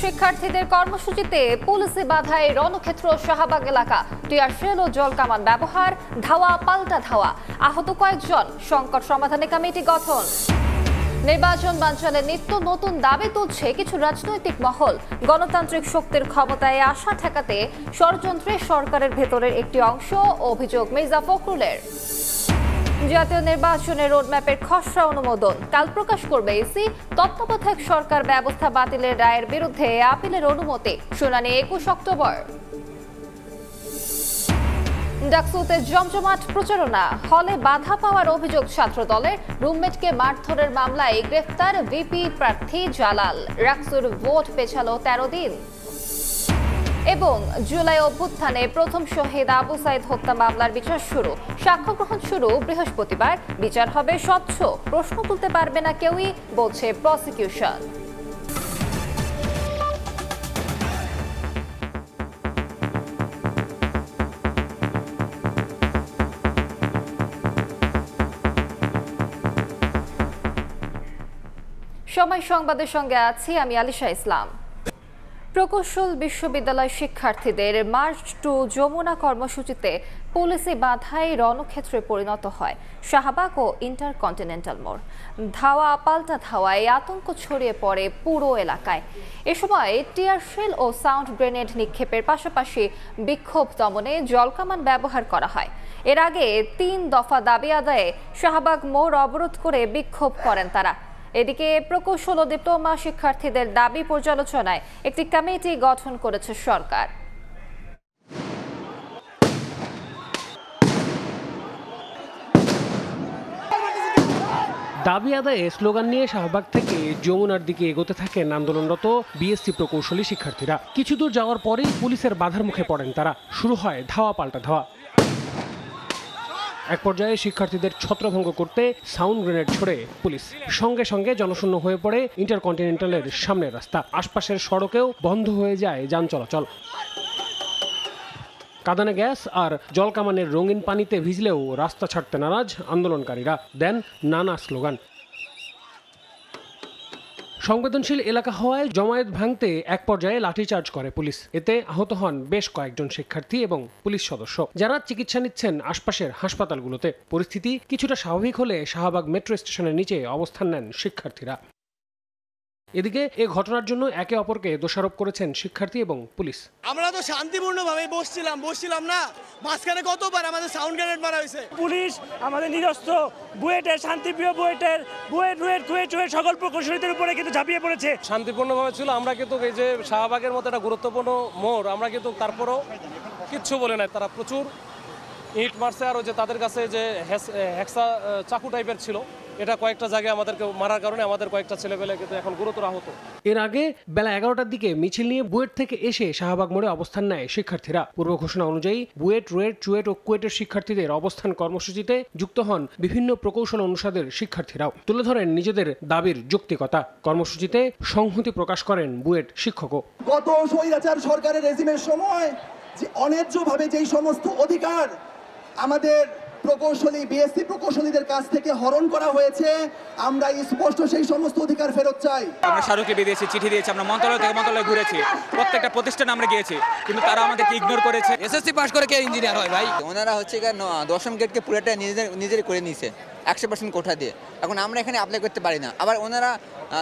শিক্ষার্থীদের কর্মসূচিতে পুলিশি বাধায় রণক্ষেত্র শাহবাগ এলাকা, টিয়ার শেল ও জল কামান ব্যবহার, ধাওয়া পাল্টা ধাওয়া, আহত কয়েকজন, সংকট সমাধানে কমিটি গঠন। নির্বাচন বানচালে নিত্য নতুন দাবি তুলছে কিছু রাজনৈতিক মহল। গণতান্ত্রিক শক্তির ক্ষমতায় আশা ঠেকাতে ষড়যন্ত্রে সরকারের ভেতরের একটি অংশ, অভিযোগ মির্জা ফখরুলের। জাতীয় নির্বাচনের রোডম্যাপের খসড়া অনুমোদন কাল প্রকাশ করবে ইসি। তত্ত্বাবধায়ক সরকার ব্যবস্থা বাতিলের রায়ের বিরুদ্ধে আপিলের অনুমতি, শুনানি 21 অক্টোবর। ডাকসুতে জমজমাট প্রচারণা, হলে বাধা পাওয়ার অভিযোগ ছাত্র দলের। রুমমেটকে মারধরের মামলায় গ্রেফতার ভিপি প্রার্থী জালাল। ডাকসুর ভোট পেছালো 13 দিন। এবং জুলাই অভ্যুত্থানে প্রথম শহীদ আবু সাইদ হত্যা মামলার বিচার শুরু, সাক্ষ্য গ্রহণ শুরু বৃহস্পতিবার। বিচার হবে স্বচ্ছ, প্রশ্ন তুলতে পারবে না কেউই, বলছে প্রসিকিউশন। সময় সংবাদের সঙ্গে আছি আমি আলিশা ইসলাম। প্রকৌশল বিশ্ববিদ্যালয় শিক্ষার্থীদের মার্চ টু যমুনা কর্মসূচিতে পুলিশি বাধায় রণক্ষেত্রে পরিণত হয় শাহবাগ ও ইন্টারকন্টিনেন্টাল মোড়। ধাওয়া পাল্টা ধাওয়ায় আতঙ্ক ছড়িয়ে পড়ে পুরো এলাকায়। এ সময় টিয়ার শেল ও সাউন্ড গ্রেনেড নিক্ষেপের পাশাপাশি বিক্ষোভ দমনে জলকামান ব্যবহার করা হয়। এর আগে 3 দফা দাবি আদায়ে শাহবাগ মোড় অবরোধ করে বিক্ষোভ করেন তারা। এদিকে প্রকৌশল ও ডিপ্লোমা শিক্ষার্থীদের দাবি পর্যালোচনায় একটি কমিটি গঠন করেছে সরকার। দাবি আদায়ে স্লোগান নিয়ে শাহবাগ থেকে যমুনার দিকে এগোতে থাকেন আন্দোলনরত বিএসসি প্রকৌশলী শিক্ষার্থীরা। কিছু দূর যাওয়ার পরেই পুলিশের বাধার মুখে পড়েন তারা। শুরু হয় ধাওয়া পাল্টা ধাওয়া। এক পর্যায়ে শিক্ষার্থীদের ছত্রভঙ্গ করতে সাউন্ড গ্রেনেড ছোড়ে পুলিশ। সঙ্গে সঙ্গে জনশূন্য হয়ে পড়ে ইন্টারকন্টিনেন্টালের সামনের রাস্তা। আশপাশের সড়কেও বন্ধ হয়ে যায় যান চলাচল। কাঁদানে গ্যাস আর জলকামানের রঙিন পানিতে ভিজলেও রাস্তা ছাড়তে নারাজ আন্দোলনকারীরা, দেন নানা স্লোগান। সংবেদনশীল এলাকা হওয়ায় জমায়েত ভাঙতে এক পর্যায়ে লাঠিচার্জ করে পুলিশ। এতে আহত হন বেশ কয়েকজন শিক্ষার্থী এবং পুলিশ সদস্য, যারা চিকিৎসা নিচ্ছেন আশপাশের হাসপাতালগুলোতে। পরিস্থিতি কিছুটা স্বাভাবিক হলে শাহবাগ মেট্রো স্টেশনের নিচে অবস্থান নেন শিক্ষার্থীরা। এদিকে এ ঘটনার জন্য একে অপরকে দোষারোপ করেছেন শিক্ষার্থী এবং পুলিশ। আমরা তো শান্তিপূর্ণভাবে বসছিলাম না, মাঝখানে কতবার আমাদের সাউন্ড গ্রেনেড মারা হয়েছে। পুলিশ আমাদের নিজস্ব বুয়েটের শান্তিপ্রিয় বুয়েট সকল প্রকৌশলীদের উপরে কিন্তু ঝাঁপিয়ে পড়েছে। শান্তিপূর্ণভাবে ছিল, আমরা কিন্তু এই যে শাহবাগের মতো একটা গুরুত্বপূর্ণ মোড়, আমরা কিন্তু তারপরও কিচ্ছু বলে নাই। তারা প্রচুর ইট মারছে, আর যে তাদের কাছে যে হেক্সা চাকু টাইপের ছিল, এটা কয়েকটা জায়গায় আমাদেরকে মারার কারণে আমাদের কয়েকটা ছেলেপেলে কিন্তু এখন গুরুতর আহত। এর আগে বেলা 11টার দিকে মিছিল নিয়ে বুয়েট থেকে এসে শাহবাগ মোড়ে অবস্থান নেয় শিক্ষার্থীরা। পূর্ব ঘোষণা অনুযায়ী বুয়েট, রুয়েট, চুয়েট ও কুয়েটের শিক্ষার্থীদের অবস্থান কর্মসূচিতে যুক্ত হন বিভিন্ন প্রকৌশল অনুষদের শিক্ষার্থীরাও। তুলে ধরেন নিজেদের দাবির যৌক্তিকতা। কর্মসূচিতে সংহতি প্রকাশ করেন বুয়েট শিক্ষকও। গত স্বৈরাচার সরকারের রেজিমের সময় যে অন্যায্যভাবে যেই সমস্ত অধিকার আমাদের প্রকৌশলী বিএসসি প্রকৌশলীদের কাছ থেকে হরণ করা হয়েছে, আমরা স্পষ্ট সেই সমস্ত অধিকার ফেরত চাই। আমরা স্মারকলিপি দিয়েছি, চিঠি দিয়েছি, আমরা মন্ত্রণালয় থেকে মন্ত্রণালয়ে ঘুরেছি, প্রত্যেকটা প্রতিষ্ঠানে আমরা গিয়েছি, কিন্তু তারা আমাদেরকে ইগনোর করেছে। এসএসসি পাস করে কে ইঞ্জিনিয়ার হয় ভাই? ওনারা হচ্ছে দশম গেটকে পুরোটা নিজের করে নিয়েছে 100% কোঠা দিয়ে। এখন আমরা এখানে অ্যাপ্লাই করতে পারি না। আবার ওনারা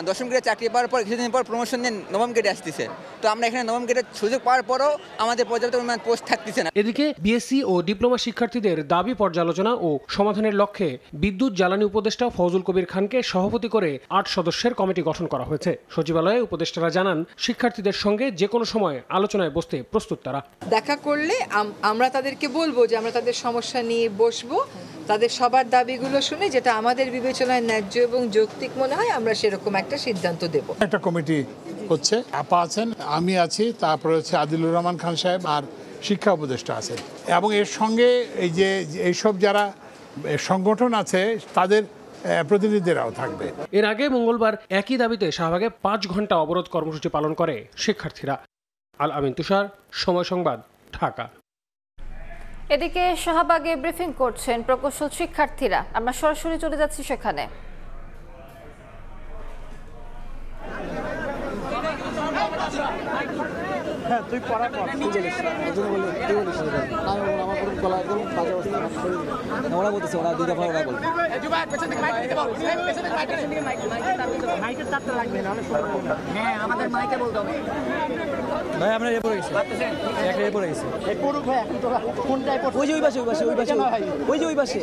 দশম গেটে চাকরি পাওয়ার পর কিছুদিন পর প্রমোশন নিয়ে নবম গেটে আসতেছে। তো আমরা এখানে নবম গেটের সুযোগ পাওয়ার পরও আমাদের পর্যাপ্ত পরিমাণ পোস্ট থাকতেছে না। এদিকে বিএসসি ও ডিপ্লোমা শিক্ষার্থীদের দাবি পর্যালোচনা ও সমাধানের লক্ষ্যে বিদ্যুৎ জ্বালানি উপদেষ্টা ফজল কবির খানকে সভাপতি করে 8 সদস্যের কমিটি গঠন করা হয়েছে। সচিবালয়ে উপদেষ্টারা জানান, শিক্ষার্থীদের সঙ্গে যে কোনো সময় আলোচনায় বসতে প্রস্তুত তারা। দেখা করলে আমরা তাদেরকে বলবো যে আমরা তাদের সমস্যা নিয়ে বসবো, তাদের সবার দাবিগুলো শুনে যেটা আমাদের বিবেচনায় ন্যায্য এবং যৌক্তিক মনে হয় আমরা সেরকম একটা সিদ্ধান্ত দেব। একটা কমিটি হচ্ছে, আপা আছেন, আমি আছি, তারপরে হচ্ছে আদিলুর রহমান খান সাহেব আর শিক্ষা উপদেষ্টা আছেন, এবং এর সঙ্গে এই যে এইসব যারা সংগঠন আছে তাদের প্রতিনিধিরাও থাকবে। এর আগে মঙ্গলবার একই দাবিতে শাহবাগে 5 ঘন্টা অবরোধ কর্মসূচি পালন করে শিক্ষার্থীরা। আল আমিন তুষার, সময় সংবাদ, ঢাকা। এদিকে শাহবাগে ব্রিফিং করছেন প্রকৌশল শিক্ষার্থীরা। আমরা সরাসরি চলে যাচ্ছি সেখানে। তুই পড়ার পর ওরা বলতেছে ওরা দুই দফা ওরা বলবে হ্যাঁ আমাদের মাইকে বলতে হবে ভাই আমরা এ পড়ে গেছি একটা এ পড়ে গেছি ওই যে ওই পাশে ওই যে ওই পাশে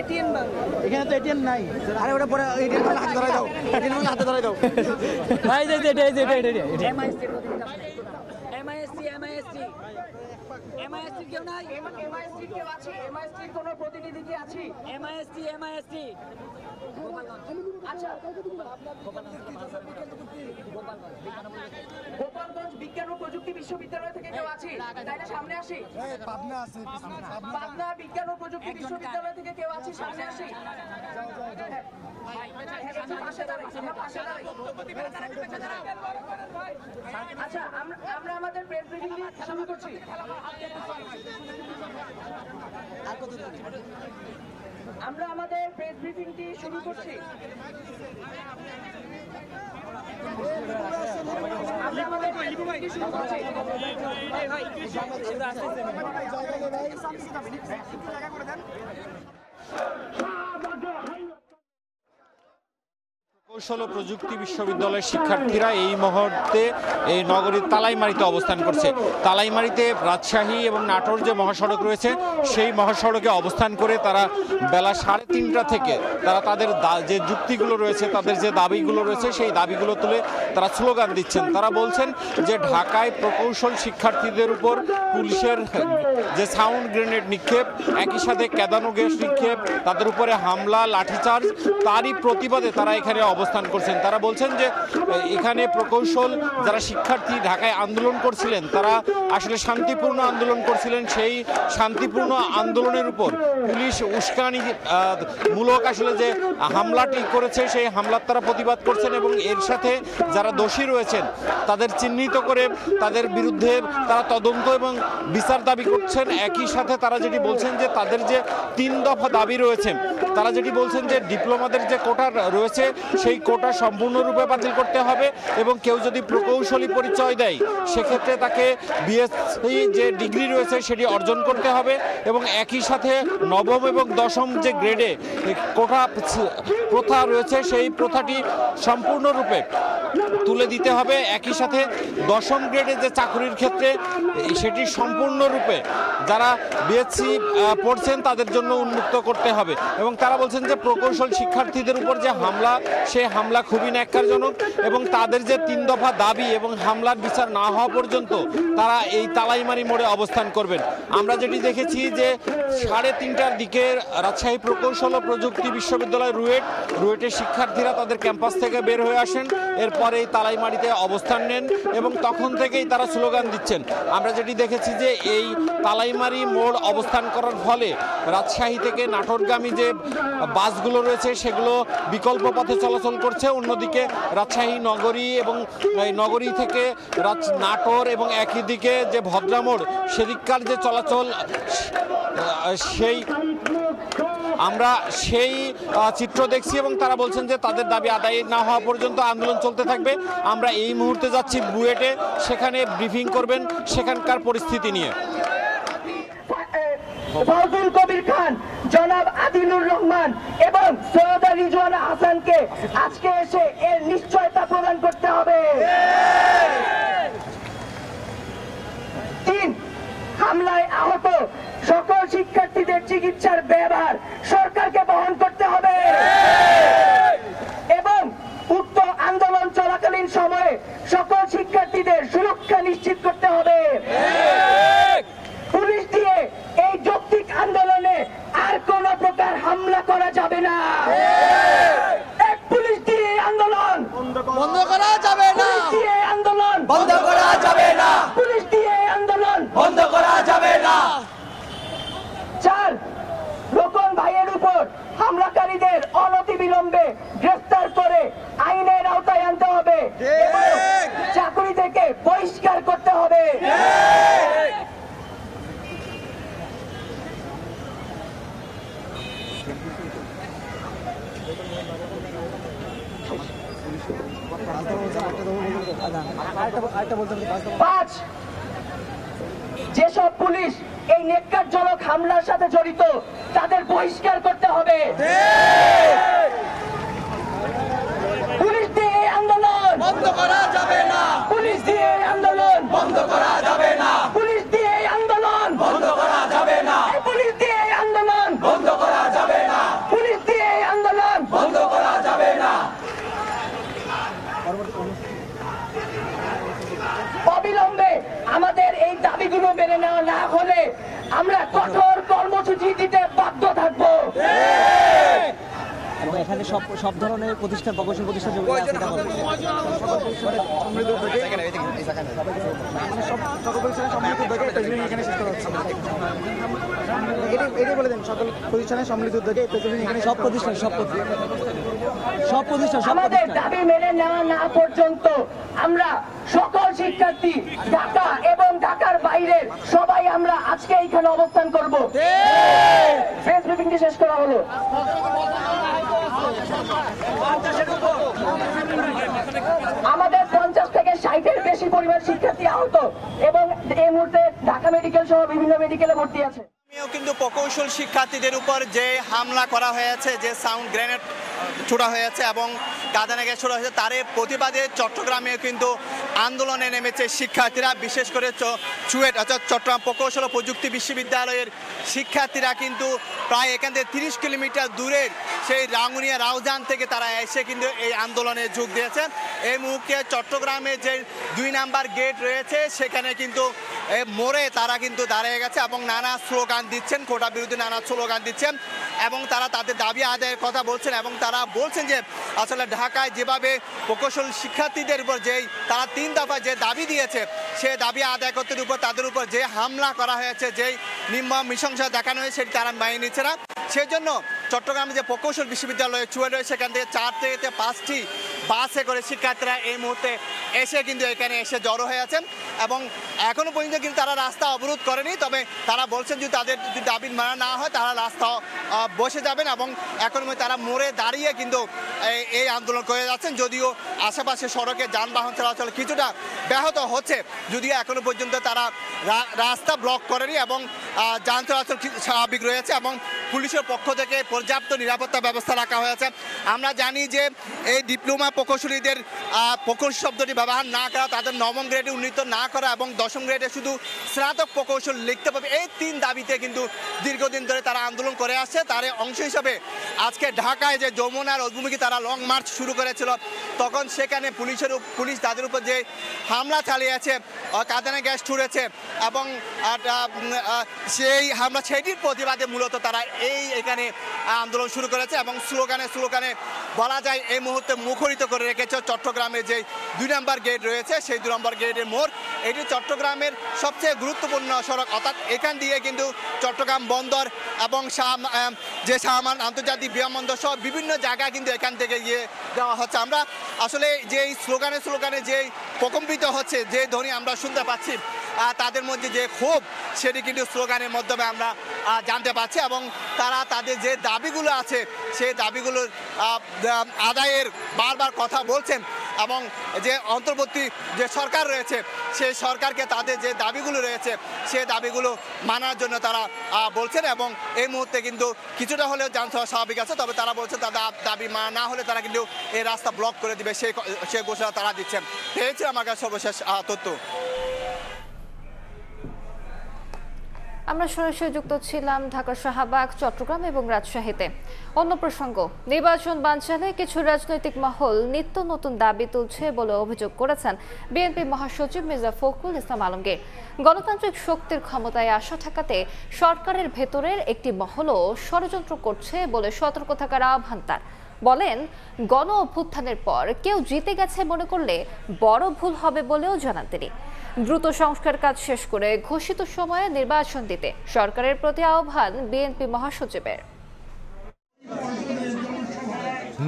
এটিএম এখানে তো এটিএম নাই আরে ওটা পরে এটিএম হাতে ধরাই দাও এটিএম হাতে ধরাই দাও ভাই এটা এমআইএসটি কেউ নাই এমআইএসটি কেউ আছে এমআইএসটির কোনো প্রতিনিধি কি আছে এমআইএসটি আচ্ছা গোপালগঞ্জ বিজ্ঞান ও প্রযুক্তি বিশ্ববিদ্যালয় থেকে কেউ আছে তাইলে সামনে আসি পাবনা বিজ্ঞান ও প্রযুক্তি বিশ্ববিদ্যালয় থেকে কেউ আছে সামনে আসি আচ্ছা আমরা আমাদের প্রেস ব্রিফিং শুরু করছি আমরা আমাদের প্রেস ব্রিফিংটি শুরু করছি কৌশল ও প্রযুক্তি বিশ্ববিদ্যালয়ের শিক্ষার্থীরা এই মুহূর্তে এই নগরীর তালাইমারিতে অবস্থান করছে। তালাইমারিতে রাজশাহী এবং নাটোর যে মহাসড়ক রয়েছে সেই মহাসড়কে অবস্থান করে তারা বেলা 3:30টা থেকে তারা তাদের যে যুক্তিগুলো রয়েছে, তাদের যে দাবিগুলো রয়েছে সেই দাবিগুলো তুলে তারা স্লোগান দিচ্ছেন। তারা বলছেন যে ঢাকায় প্রকৌশল শিক্ষার্থীদের উপর পুলিশের যে সাউন্ড গ্রেনেড নিক্ষেপ, একই সাথে কেদানো গ্যাস নিক্ষেপ, তাদের উপরে হামলা, লাঠিচার্জ, তারই প্রতিবাদে তারা এখানে অবস্থান করছেন। তারা বলছেন যে এখানে প্রকৌশল যারা শিক্ষার্থী ঢাকায় আন্দোলন করছিলেন তারা আসলে শান্তিপূর্ণ আন্দোলন করছিলেন। সেই শান্তিপূর্ণ আন্দোলনের উপর পুলিশ উস্কানি মূলক আসলে যে হামলাটি করেছে সেই হামলার তারা প্রতিবাদ করছেন এবং এর সাথে যারা দোষী রয়েছেন তাদের চিহ্নিত করে তাদের বিরুদ্ধে তারা তদন্ত এবং বিচার দাবি করছেন। একই সাথে তারা যেটি বলছেন যে তাদের যে 3 দফা দাবি রয়েছে, তারা যেটি বলছেন যে ডিপ্লোমাদের যে কোটা রয়েছে সেই কোটা সম্পূর্ণরূপে বাতিল করতে হবে এবং কেউ যদি প্রকৌশলী পরিচয় দেয় সেক্ষেত্রে তাকে বিএসসি যে ডিগ্রি রয়েছে সেটি অর্জন করতে হবে এবং একই সাথে নবম এবং দশম যে গ্রেডে কোটা প্রথা রয়েছে সেই প্রথাটি সম্পূর্ণরূপে তুলে দিতে হবে। একই সাথে দশম গ্রেডে যে চাকরির ক্ষেত্রে সেটি সম্পূর্ণরূপে যারা বিএসসি পড়ছেন তাদের জন্য উন্মুক্ত করতে হবে এবং তারা বলছেন যে প্রকৌশল শিক্ষার্থীদের উপর যে হামলা সেই হামলা খুবই ন্যাক্কারজনক এবং তাদের যে 3 দফা দাবি এবং হামলার বিচার না হওয়া পর্যন্ত তারা এই তালাইমারি মোড়ে অবস্থান করবেন। আমরা যেটি দেখেছি যে 3:30টার দিকে রাজশাহী প্রকৌশল ও প্রযুক্তি বিশ্ববিদ্যালয় রুয়েটের শিক্ষার্থীরা তাদের ক্যাম্পাস থেকে বের হয়ে আসেন, এরপরে এই তালাইমারিতে অবস্থান নেন এবং তখন থেকেই তারা স্লোগান দিচ্ছেন। আমরা যেটি দেখেছি যে এই তালাইমারি মোড় অবস্থান করার ফলে রাজশাহী থেকে নাটোরগামী যে বাসগুলো রয়েছে সেগুলো বিকল্প পথে চলাচল করছে, অন্যদিকে রাজশাহী নগরী এবং নগরী থেকে নাটোর এবং একই দিকে যে ভদ্রামোড় সেদিককার যে চলাচল আমরা সেই চিত্র দেখছি এবং তারা বলছেন যে তাদের দাবি আদায় না হওয়া পর্যন্ত আন্দোলন চলতে থাকবে। আমরা এই মুহূর্তে যাচ্ছি বুয়েটে, সেখানে ব্রিফিং করবেন সেখানকার পরিস্থিতি নিয়ে। ফজলুল কবির খান, জনাব আদিলুর রহমান এবং সৈয়দা রিজওয়ানা হাসানকে আজকে এসে এর নিশ্চয়তা প্রদান করতে হবে। 3, হামলায় আহত সকল শিক্ষার্থীদের চিকিৎসার ব্যয়ভার সরকারকে বহন করতে হবে এবং উক্ত আন্দোলন চলাকালীন সময়ে সকল শিক্ষার্থীদের সুরক্ষা নিশ্চিত করতে হবে। পুলিশ দিয়ে এই যৌক্তিক আন্দোলনে আর কোন প্রকার হামলা করা যাবে না। পুলিশ দিয়ে আন্দোলন বন্ধ করা যাবে না। পুলিশ দিয়ে আন্দোলন বন্ধ করা যাবে না। পুলিশ দিয়ে আন্দোলন বন্ধ করা যাবে না। 4, রোকন ভাইয়ের উপর হামলাকারীদের অনতিবিলম্বে গ্রেফতার করে আইনের আওতায় আনতে হবে এবং চাকরি থেকে বহিষ্কার করতে হবে। 5, যেসব পুলিশ এই নেককারজনক হামলার সাথে জড়িত তাদের বহিষ্কার করতে হবে। পুলিশ দিয়ে এই আন্দোলন বন্ধ করা যাবে না। পুলিশ দিয়ে এই আন্দোলন বন্ধ করা যাবে না। পুলিশ দিয়ে এই আন্দোলন বন্ধ করা যাবে না। পুলিশ দিয়ে এই আন্দোলন বন্ধ করা যাবে না। পুলিশ দিয়ে এই আন্দোলন বন্ধ করা যাবে না। অবিলম্বে আমাদের এই দাবিগুলো মেনে নেওয়া না হলে আমরা কঠোর কর্মসূচি দিতে বাধ্য থাকবো। এবং এখানে সব ধরনের প্রতিষ্ঠান প্রকৌশল প্রতিষ্ঠান আমাদের দাবি মেনে নেওয়া না পর্যন্ত আমরা সকল শিক্ষার্থী ঢাকা এবং ঢাকার বাইরে সবাই আমরা আজকে এখানে অবস্থান করব। প্রেস ব্রিফিংটি শেষ করা হলো। আমাদের 50 থেকে 60-এর বেশি পরিবার শিক্ষার্থী আহত এবং এই মুহূর্তে ঢাকা মেডিকেল সহ বিভিন্ন মেডিকেলে ভর্তি আছে। কিন্তু প্রকৌশল শিক্ষার্থীদের উপর যে হামলা করা হয়েছে, যে সাউন্ড গ্রেনেড ছোড়া হয়েছে এবং কাঁদানে গ্যাস ছোড়া হয়েছে, তার প্রতিবাদে চট্টগ্রামেও কিন্তু আন্দোলনে নেমেছে শিক্ষার্থীরা। বিশেষ করে চুয়েট অর্থাৎ চট্টগ্রাম প্রকৌশল ও প্রযুক্তি বিশ্ববিদ্যালয়ের শিক্ষার্থীরা কিন্তু প্রায় এখান থেকে 30 কিলোমিটার দূরের সেই রাঙ্গুনিয়া রাউজান থেকে তারা এসে কিন্তু এই আন্দোলনে যোগ দিয়েছে। এই মুহূর্তে চট্টগ্রামে যে 2 নাম্বার গেট রয়েছে সেখানে কিন্তু মোড়ে তারা কিন্তু দাঁড়িয়ে গেছে এবং নানা স্লোগান দিচ্ছেন, কোটা বিরোধী নানা স্লোগান দিচ্ছেন এবং তারা তাদের দাবি আদায়ের কথা বলছেন এবং তারা বলছেন যে আসলে ঢাকায় যেভাবে প্রকৌশল শিক্ষার্থীদের উপর যেই তারা 3 দফা যে দাবি দিয়েছে সেই দাবি আদায় করতে উপর তাদের উপর যে হামলা করা হয়েছে, যেই নির্মম নৃশংসতা দেখানো হয়েছে সেটি তারা মেনে নিচ্ছে না। সেই জন্য চট্টগ্রামে যে প্রকৌশল বিশ্ববিদ্যালয়ে চুয়েট রয়েছে সেখান থেকে 4 থেকে 5টি বাসে করে শিক্ষার্থীরা এই মুহূর্তে এসে কিন্তু এখানে এসে জড়ো হয়ে আছেন এবং এখনো পর্যন্ত কিন্তু তারা রাস্তা অবরোধ করেনি। তবে তারা বলছেন যে তাদের যদি দাবি মানা না হয় তারা রাস্তা বসে যাবেন এবং এখন তারা মোড়ে দাঁড়িয়ে কিন্তু এই আন্দোলন করে যাচ্ছেন। যদিও আশেপাশে সড়কে যানবাহন চলাচল কিছুটা ব্যাহত হচ্ছে, যদিও এখনো পর্যন্ত তারা রাস্তা ব্লক করেনি এবং যান চলাচল স্বাভাবিক রয়েছে এবং পুলিশের পক্ষ থেকে পর্যাপ্ত নিরাপত্তা ব্যবস্থা রাখা হয়েছে। আমরা জানি যে এই ডিপ্লোমা প্রকৌশলীদের প্রকৌশল শব্দটি ব্যবহার না করা, তাদের 9ম গ্রেডে উন্নীত না করা এবং 10ম গ্রেডে শুধু স্নাতক প্রকৌশল লিখতে পাবে, এই 3 দাবিতে কিন্তু দীর্ঘদিন ধরে তারা আন্দোলন করে আসছে। তার অংশ হিসাবে আজকে ঢাকায় যে যমুনার অভিমুখী তারা লং মার্চ শুরু করেছিল, তখন সেখানে পুলিশ তাদের উপর যে হামলা চালিয়েছে, কাঁদানে গ্যাস ছুড়েছে এবং সেই হামলা সেটির প্রতিবাদে মূলত তারা এখানে আন্দোলন শুরু করেছে এবং স্লোগানে বলা যায় এই মুহূর্তে মুখরিত করে রেখেছে চট্টগ্রামে যে 2 নম্বর গেট রয়েছে সেই 2 নম্বর গেটের মোড়। এটি চট্টগ্রামের সবচেয়ে গুরুত্বপূর্ণ সড়ক, অর্থাৎ এখান দিয়ে কিন্তু চট্টগ্রাম বন্দর এবং যে শাহমান আন্তর্জাতিক বিমানবন্দর সহ বিভিন্ন জায়গায় কিন্তু এখান থেকে গিয়ে দেওয়া হচ্ছে। আমরা আসলে যে স্লোগানে যে প্রকম্পিত হচ্ছে, যে ধ্বনি আমরা শুনতে পাচ্ছি, তাদের মধ্যে যে ক্ষোভ সেটি কিন্তু স্লোগানের মাধ্যমে আমরা জানতে পারছি এবং তারা তাদের যে দাবিগুলো আছে সেই দাবিগুলোর আদায়ের বারবার কথা বলছেন এবং যে অন্তর্বর্তী যে সরকার রয়েছে সেই সরকারকে তাদের যে দাবিগুলো রয়েছে সেই দাবিগুলো মানার জন্য তারা বলছেন এবং এই মুহূর্তে কিন্তু কিছুটা হলেও যান চলাচল স্বাভাবিক আছে। তবে তারা বলছেন তাদের দাবি মানা না হলে তারা কিন্তু এই রাস্তা ব্লক করে দিবে, সেই ঘোষণা তারা দিচ্ছেন। পেয়েছে আমার কাছে সর্বশেষ তথ্য। আমরা সরাসরি যুক্ত ছিলাম ঢাকা, শাহবাগ, চট্টগ্রাম এবং রাজশাহীতে। অন্য প্রসঙ্গ, নির্বাচন বানচালে কিছু রাজনৈতিক মহল নিত্য নতুন দাবি তুলছে বলে অভিযোগ করেছেন বিএনপি মহাসচিব মির্জা ফখরুল ইসলাম আলমগীর। গণতান্ত্রিক শক্তির ক্ষমতায় আসা ঠেকাতে সরকারের ভেতরের একটি মহলও ষড়যন্ত্র করছে বলে সতর্ক থাকার আহ্বান তার। বলেন, গণ অভ্যুত্থানের পর কেউ জিতে গেছে মনে করলে বড় ভুল হবে বলেও জানান তিনি। দ্রুত সংস্কার কাজ শেষ করে ঘোষিত সময়ে নির্বাচন দিতে সরকারের প্রতি আহ্বান বিএনপি মহাসচিবের।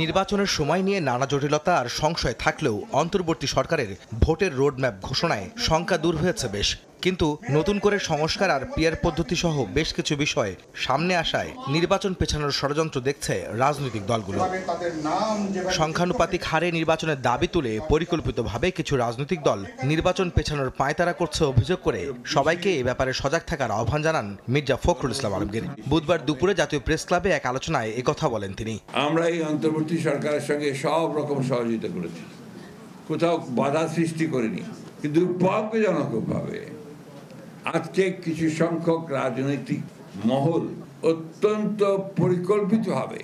নির্বাচনের সময় নিয়ে নানা জটিলতা আর সংশয় থাকলেও অন্তর্বর্তী সরকারের ভোটের রোডম্যাপ ঘোষণায় শঙ্কা দূর হয়েছে বেশ। কিন্তু নতুন করে সংস্কার আর পিয়ার পদ্ধতি সহ বেশ কিছু বিষয় সামনে আসায় নির্বাচন পেছানোর ষড়যন্ত্র দেখছে রাজনৈতিক দলগুলো। সংখ্যানুপাতিক হারে নির্বাচনের দাবি তুলে পরিকল্পিতভাবে কিছু রাজনৈতিক দল নির্বাচন পেছানোর পায়তারা করছে অভিযোগ করে সবাইকে এ ব্যাপারে সজাগ থাকার আহ্বান জানান মির্জা ফখরুল ইসলাম আলমগীর। বুধবার দুপুরে জাতীয় প্রেস ক্লাবে এক আলোচনায় একথা বলেন তিনি। আমরা এই অন্তর্বর্তী সরকারের সঙ্গে সব রকম সহযোগিতা করেছি, কোথাও বাধা সৃষ্টি করিনি, কিন্তু দুর্ভাগ্যজনকভাবে আজকে কিছু সংখ্যক রাজনৈতিক মহল অত্যন্ত পরিকল্পিতভাবে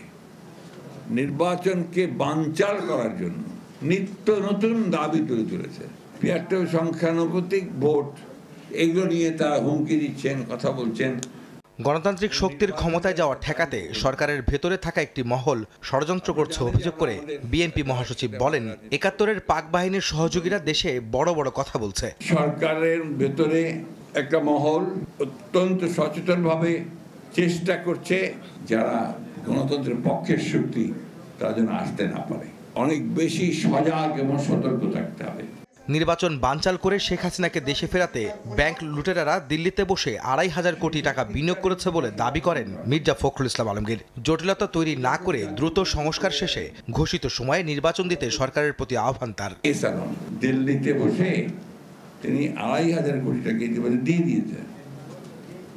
নির্বাচনকে বানচাল করার জন্য নিত্য নতুন দাবি তুলে তুলেছে। পিয়ারটেও সংখ্যানুপাতিক ভোট এগুলো নিয়ে তারা হুমকি দিচ্ছেন, কথা বলছেন। গণতান্ত্রিক শক্তির ক্ষমতায় যাওয়া ঠেকাতে সরকারের ভেতরে থাকা একটি মহল ষড়যন্ত্র করছে অভিযোগ করে বিএনপি মহাসচিব বলেন, ৭১-এর পাক বাহিনীর সহযোগীরা দেশে বড় বড় কথা বলছে। সরকারের ভেতরে একটা মহল অত্যন্ত সচেতনভাবে চেষ্টা করছে যারা গণতন্ত্রের পক্ষের শক্তি তারা যেন আসতে না পারে। অনেক বেশি সজাগ এবং সতর্ক থাকতে হবে। নির্বাচন বানচাল করে শেখ হাসিনাকে দেশে ফেরাতে ব্যাংক লুটেরারা দিল্লিতে বসে ২৫০০ কোটি টাকা বিনিয়োগ করেছে বলে দাবি করেন মির্জা ফখরুল ইসলাম আলমগীর। জটিলতা তৈরি না করে দ্রুত সংস্কার শেষে ঘোষিত সময়ে নির্বাচন দিতে সরকারের প্রতি আহ্বান তার। দিল্লিতে বসে তিনি ২৫০০ কোটি টাকা ইতিমধ্যে দিয়ে দিয়েছেন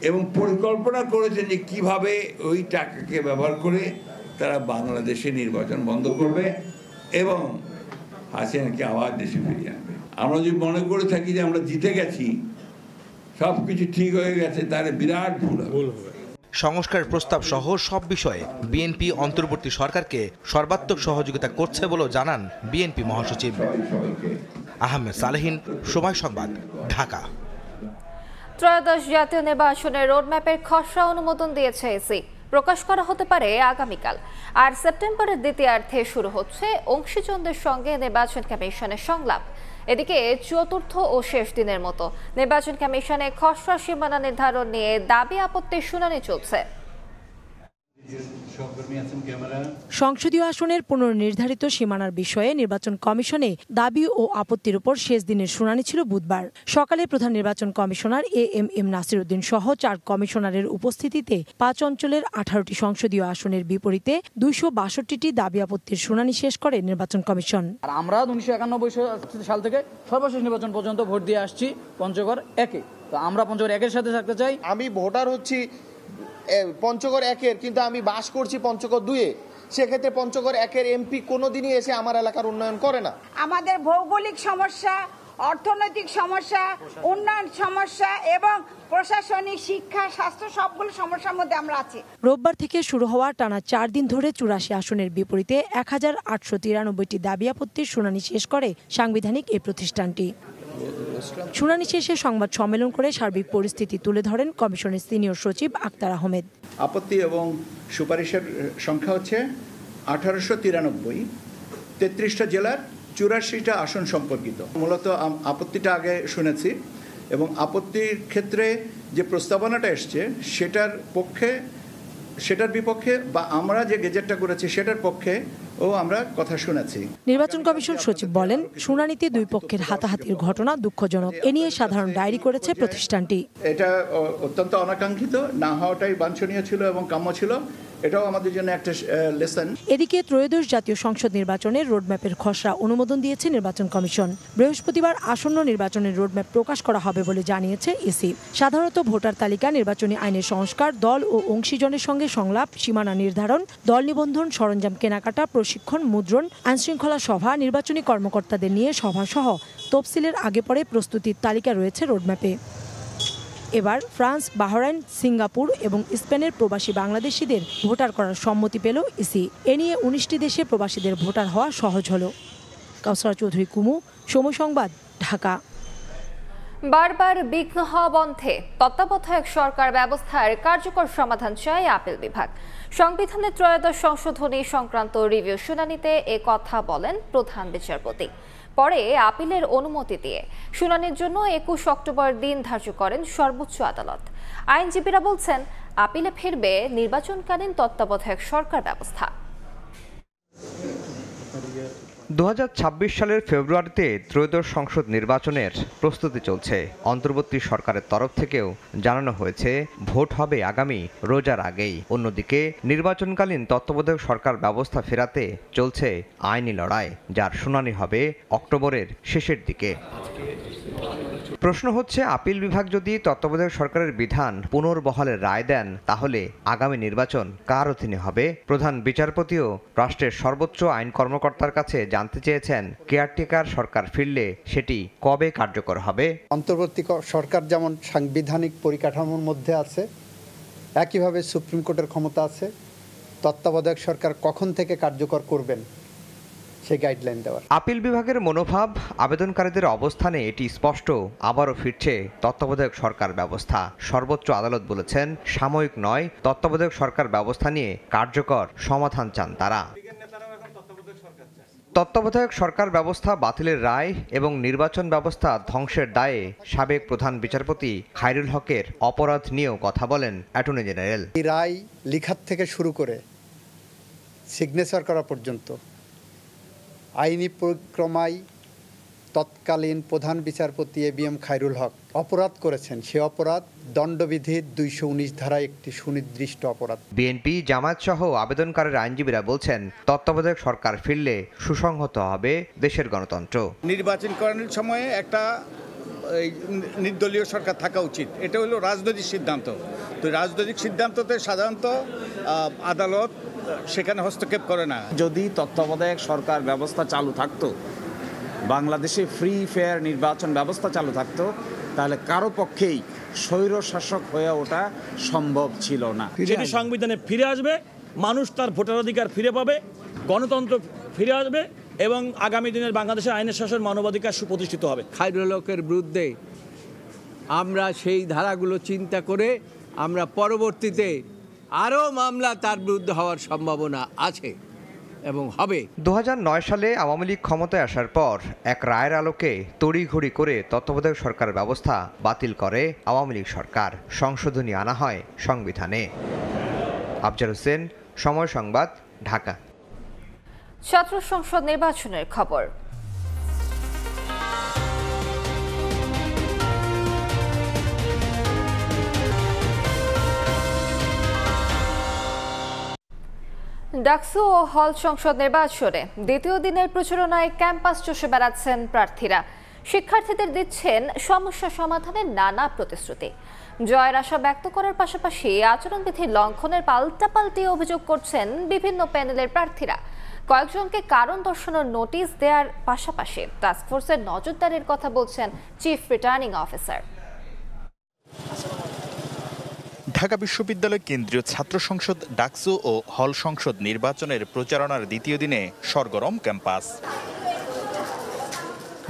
এবং পরিকল্পনা করেছেন যে কিভাবে ওই টাকাকে ব্যবহার করে তারা বাংলাদেশে নির্বাচন বন্ধ করবে এবং হাসিনাকে আবার দেশে ফিরিয়ে আনবে। আমরা যদি মনে করে থাকি যে আমরা জিতে গেছি, সবকিছু ঠিক হয়ে গেছে, তাহলে বিরাট ভুল হবে। সংস্কার প্রস্তাব সহ সব বিষয়ে বিএনপি অন্তর্বর্তী সরকারকে সর্বাত্মক সহযোগিতা করছে বলেও জানান বিএনপি মহাসচিব। আহমেদ সালেহিন, সময় সংবাদ, ঢাকা। ত্রয়োদশ জাতীয় নির্বাচনের রোডম্যাপের খসড়া অনুমোদন দিয়েছে ইসি। প্রকাশ করা হতে পারে আগামীকাল। আর সেপ্টেম্বরের দ্বিতীয়ার্ধে শুরু হচ্ছে অংশীজনদের সঙ্গে নির্বাচন কমিশনের সংলাপ। এদিকে চতুর্থ ও শেষ দিনের মতো নির্বাচন কমিশনে খসড়া সীমানা নির্ধারণ নিয়ে দাবি আপত্তির শুনানি চলছে। সংসদীয় আসনের পুনর্নির্ধারিত সীমানার বিষয়ে নির্বাচন কমিশনে দাবি ও আপত্তির উপর শেষ দিনের শুনানি ছিল বুধবার সকালে। প্রধান নির্বাচন কমিশনার এএমএম নাসির উদ্দিন সহ ৪ কমিশনারের উপস্থিতিতে ৫ অঞ্চলের ১৮টি সংসদীয় আসনের বিপরীতে ২৬২টি দাবি আপত্তির শুনানি শেষ করে নির্বাচন কমিশন। আমরা ১৯৯১ সাল থেকে সর্বশেষ নির্বাচন পর্যন্ত ভোট দিয়ে আসছি পঞ্চগড় ১-এ। তো আমরা পঞ্চগড় ১-এর সাথে থাকতে চাই। আমি ভোটার হচ্ছি পঞ্চগড় ১-এর, কিন্তু আমি বাস করছি পঞ্চগড় ২-এ। সেক্ষেত্রে পঞ্চগড় ১-এর এমপি কোনোদিনই এসে আমার এলাকার উন্নয়ন করে না। আমাদের ভৌগোলিক সমস্যা, অর্থনৈতিক সমস্যা, উন্নয়ন সমস্যা এবং প্রশাসনিক, শিক্ষা, স্বাস্থ্য সবগুলো সমস্যার মধ্যে আমরা আছি। রোববার থেকে শুরু হওয়া টানা ৪ দিন ধরে ৮৪ আসনের বিপরীতে ১৮৯৩টি দাবি আপত্তির শুনানি শেষ করে সাংবিধানিক এই প্রতিষ্ঠানটি। শুনানি শেষে সংবাদ সম্মেলন করে সার্বিক পরিস্থিতি তুলে ধরেন কমিশনের সিনিয়র সচিব আক্তার আহমেদ। আপত্তি এবং সুপারিশের সংখ্যা হচ্ছে ১৮৯৩, ৩৩টা জেলার ৮৪টা আসন সম্পর্কিত। মূলত আপত্তিটা আগে শুনেছি এবং আপত্তির ক্ষেত্রে যে প্রস্তাবনাটা এসছে সেটার বিপক্ষে বা আমরা যে গেজেটটা করেছি সেটার পক্ষে ও আমরা কথা শুনেছি। নির্বাচন কমিশন সচিব বলেন, শুনানিতে দুই পক্ষের হাতাহাতির ঘটনা দুঃখজনক। এ নিয়ে সাধারণ ডায়েরি করেছে প্রতিষ্ঠানটি। এটা অত্যন্ত অনাকাঙ্ক্ষিত, না হওয়াটাই বাঞ্ছনীয় ছিল এবং কাম্য ছিল। এটাও আমাদের জন্য একটা লেসন। এদিকে ত্রয়োদশ জাতীয় সংসদ নির্বাচনের রোডম্যাপের খসড়া অনুমোদন দিয়েছে নির্বাচন কমিশন। বৃহস্পতিবার আসন্ন নির্বাচনের রোডম্যাপ প্রকাশ করা হবে বলে জানিয়েছে ইসি। সাধারণত ভোটার তালিকা, নির্বাচনী আইনের সংস্কার, দল ও অংশীজনের সঙ্গে সংলাপ, সীমানা নির্ধারণ, দল নিবন্ধন, সরঞ্জাম কেনাকাটা, প্রশিক্ষণ, মুদ্রণ, আইনশৃঙ্খলা সভা, নির্বাচনী কর্মকর্তাদের নিয়ে সভা সহ তফসিলের আগে পরে প্রস্তুতির তালিকা রয়েছে রোডম্যাপে। এবার ফ্রান্স, বাহরাইন, সিঙ্গাপুর এবং স্পেনের প্রবাসী বাংলাদেশিদের ভোটার করার সম্মতি পেল ইসি। এ নিয়ে ১৯টি দেশে প্রবাসীদের ভোটার হওয়া সহজ হলো। কাউসারা চৌধুরী কুমু, সময় সংবাদ, ঢাকা। বারবার বিঘ্ন হওয়া বন্ধে তত্ত্বাবধায়ক সরকার ব্যবস্থার কার্যকর সমাধান চায় আপিল বিভাগ। সংবিধানের ত্রয়োদশ সংশোধনী সংক্রান্ত রিভিউ শুনানিতে এ কথা বলেন প্রধান বিচারপতি। পরে আপিলের অনুমতি দিয়ে শুনানির জন্য ২১ অক্টোবর দিন ধার্য করেন সর্বোচ্চ আদালত। আইনজীবীরা বলছেন, আপিলে ফিরবে নির্বাচনকালীন তত্ত্বাবধায়ক সরকার ব্যবস্থা। 2026 সালের ফেব্রুয়ারিতে ত্রয়োদশ সংসদ নির্বাচনের প্রস্তুতি চলছে। অন্তর্বর্তী সরকারের তরফ থেকেও জানানো হয়েছে ভোট হবে আগামী রোজার আগেই। অন্যদিকে নির্বাচনকালীন তত্ত্বাবধায়ক সরকার ব্যবস্থা ফেরাতে চলছে আইনি লড়াই, যার শুনানি হবে অক্টোবরের শেষের দিকে। প্রশ্ন হচ্ছে, আপিল বিভাগ যদি তত্ত্বাবধায়ক সরকারের বিধান পুনর্বহালের রায় দেন, তাহলে আগামী নির্বাচন কার অধীনে হবে? প্রধান বিচারপতিও রাষ্ট্রের সর্বোচ্চ আইন কর্মকর্তার কাছে জানতে চেয়েছেন, কেয়ারটেকার সরকার ফিরলে সেটি কবে কার্যকর হবে? অন্তর্বর্তী সরকার যেমন সাংবিধানিক পরিকাঠামোর মধ্যে আছে, একইভাবে সুপ্রিম কোর্টের ক্ষমতা আছে তত্ত্বাবধায়ক সরকার কখন থেকে কার্যকর করবেন সেই গাইডলাইন দেওয়ার। আপিল বিভাগের মনোভাব, আবেদনকারীদের অবস্থানে এটি স্পষ্ট। আবারও ফিরছে তত্ত্বাবধায়ক সরকার ব্যবস্থা। সর্বোচ্চ আদালত বলেছেন, সাময়িক নয়, তত্ত্বাবধায়ক সরকার ব্যবস্থা নিয়ে কার্যকর সমাধান চান তারা। তত্ত্বাবধায়ক সরকার ব্যবস্থা বাতিলের রায় এবং নির্বাচন ব্যবস্থা ধ্বংসের দায়ে সাবেক প্রধান বিচারপতি খায়রুল হকের অপরাধ নিয়েও কথা বলেন অ্যাটর্নি জেনারেল। এই রায় লিখার থেকে শুরু করে সিগনেচার করা পর্যন্ত আইনি পরিক্রমায় তৎকালীন প্রধান বিচারপতি ABM খায়রুল হক অপরাধ করেছেন। সে অপরাধ দণ্ডবিধির 219 ধারায় একটি সুনির্দিষ্ট অপরাধ। বিএনপি, জামায়াত সহ আবেদনকারীর আইনজীবীরা বলছেন, তত্ত্বাবধায়ক সরকার ফিরলে সুসংহত হবে দেশের গণতন্ত্র। নির্বাচনকালীন সময়ে একটা নির্দলীয় সরকার থাকা উচিত, এটা হলো রাজনৈতিক সিদ্ধান্ত। তো রাজনৈতিক সিদ্ধান্ততে সাধারণত আদালত সেখানে হস্তক্ষেপ করে না। যদি তত্ত্বাবধায়ক সরকার ব্যবস্থা চালু থাকতো, বাংলাদেশে ফ্রি ফেয়ার নির্বাচন ব্যবস্থা চালু থাকতো, তাহলে কারো পক্ষেই স্বৈর শাসক হয়ে ওঠা সম্ভব ছিল না। সেটি সংবিধানে ফিরে আসবে, মানুষ তার ভোটাধিকার ফিরে পাবে, গণতন্ত্র ফিরে আসবে এবং আগামী দিনের বাংলাদেশের আইনের শাসন, মানবাধিকার সুপ্রতিষ্ঠিত হবে। খায়রুল হকের বিরুদ্ধে আমরা সেই ধারাগুলো চিন্তা করে আমরা পরবর্তীতে আরও মামলা তার বিরুদ্ধে হওয়ার সম্ভাবনা আছে এবং হবে। 2009 সালে আওয়ামী লীগ ক্ষমতায় আসার পর এক রায়ের আলোকে তড়িঘড়ি করে তত্ত্বাবধায়ক সরকার ব্যবস্থা বাতিল করে আওয়ামী লীগ সরকার। সংশোধনী আনা হয় সংবিধানে। আফজাল হোসেন, সময় সংবাদ, ঢাকা। ছাত্র সংসদ নির্বাচনের খবর। ডাকসু ও হল সংসদ নির্বাচনে দ্বিতীয় দিনের প্রচারণায় ক্যাম্পাস চষে বেড়াচ্ছেন প্রার্থীরা। শিক্ষার্থীদের দিচ্ছেন সমস্যা সমাধানের নানা প্রতিশ্রুতি। জয়ের আশা ব্যক্ত করার পাশাপাশি আচরণবিধি লঙ্ঘনের পাল্টাপাল্টি অভিযোগ করছেন বিভিন্ন প্যানেলের প্রার্থীরা। কয়েকজনকে কারণ দর্শানোর নোটিশ দেওয়ার পাশাপাশি টাস্কফোর্সের নজরদারির কথা বলছেন চিফ রিটার্নিং অফিসার। ঢাকা বিশ্ববিদ্যালয় কেন্দ্রীয় ছাত্র সংসদ ডাকসু ও হল সংসদ নির্বাচনের প্রচারণার দ্বিতীয় দিনে সরগরম ক্যাম্পাস।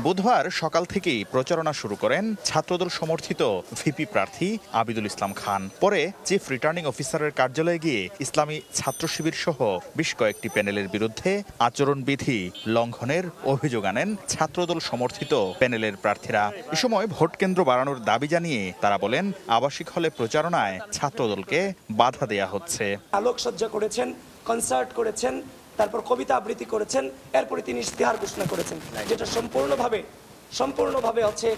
বুধবার সকাল থেকেই প্রচারণা শুরু করেন ছাত্রদল সমর্থিত ভিপি প্রার্থী আবিদুল ইসলাম খান। পরে চিফ রিটার্নিং অফিসারের কার্যালয়ে গিয়ে ইসলামী ছাত্র শিবির সহ বেশ কয়েকটি প্যানেলের বিরুদ্ধে আচরণবিধি লঙ্ঘনের অভিযোগ আনেন ছাত্রদল সমর্থিত প্যানেলের প্রার্থীরা। এ সময় ভোট কেন্দ্র বাড়ানোর দাবি জানিয়ে তারা বলেন, আবাসিক হলে প্রচারণায় ছাত্রদলকে বাধা দেয়া হচ্ছে। আলোকসজ্জা করেছেন, কনসার্ট করেছেন, তারপর কবিতা আবৃত্তি করেছেন, এরপরে তিনি ইশতেহার ঘোষণা করেছেন, যেটা সম্পূর্ণভাবে হচ্ছে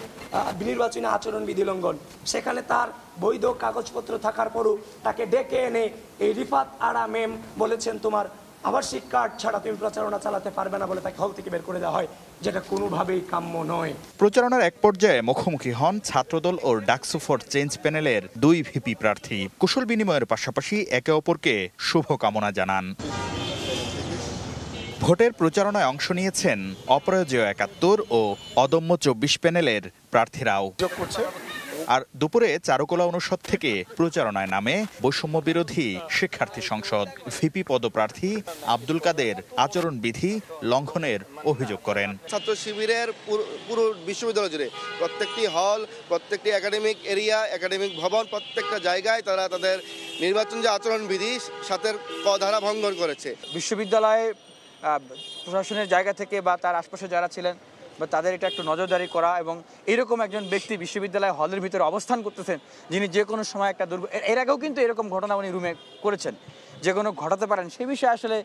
নির্বাচনী আচরণবিধি লঙ্ঘন। সেখানে তার বৈধ কাগজপত্র থাকার পরও তাকে ডেকে এনে এই রিফাত আরা মেম বলেছেন, তোমার আবাসিক কার্ড ছাড়া তুমি প্রচারণা চালাতে পারবে না বলে তাকে হল থেকে বের করে দেওয়া হয়, যেটা কোনোভাবেই কাম্য নয়। প্রচারণার এক পর্যায়ে মুখোমুখি হন ছাত্রদল ও ডাকসু ফর চেঞ্জ প্যানেলের দুই ভিপি প্রার্থী। কুশল বিনিময়ের পাশাপাশি একে অপরকে শুভকামনা জানান। ভোটের প্রচারণায় অংশ নিয়েছেন অপরাজেয় ৭১ ও অদম্য ২৪ প্যানেলের প্রার্থীরাও। আর দুপুরে চারুকলা অনুষদ থেকে প্রচারণায় নামে বৈষম্য বিরোধী শিক্ষার্থী সংসদ। ভিপি পদপ্রার্থী আব্দুল কাদের আচরণবিধি লঙ্ঘনের অভিযোগ করেন। ছাত্র শিবিরের পুরো বিশ্ববিদ্যালয় জুড়ে প্রত্যেকটি হল, প্রত্যেকটি একাডেমিক এরিয়া, একাডেমিক ভবন, প্রত্যেকটা জায়গায় তারা তাদের নির্বাচন যে আচরণবিধি সাথে ধারা ভঙ্গন করেছে। বিশ্ববিদ্যালয়ে প্রশাসনের জায়গা থেকে বা তার আশপাশে যারা ছিলেন বা তাদের এটা একটু নজরদারি করা, এবং এরকম একজন ব্যক্তি বিশ্ববিদ্যালয় হলের ভিতরে অবস্থান করতেছেন যিনি যে কোনো সময় একটা এর আগেও কিন্তু এরকম ঘটনা উনি রুমে করেছেন, যে কোনো ঘটাতে পারেন, সে বিষয়ে আসলে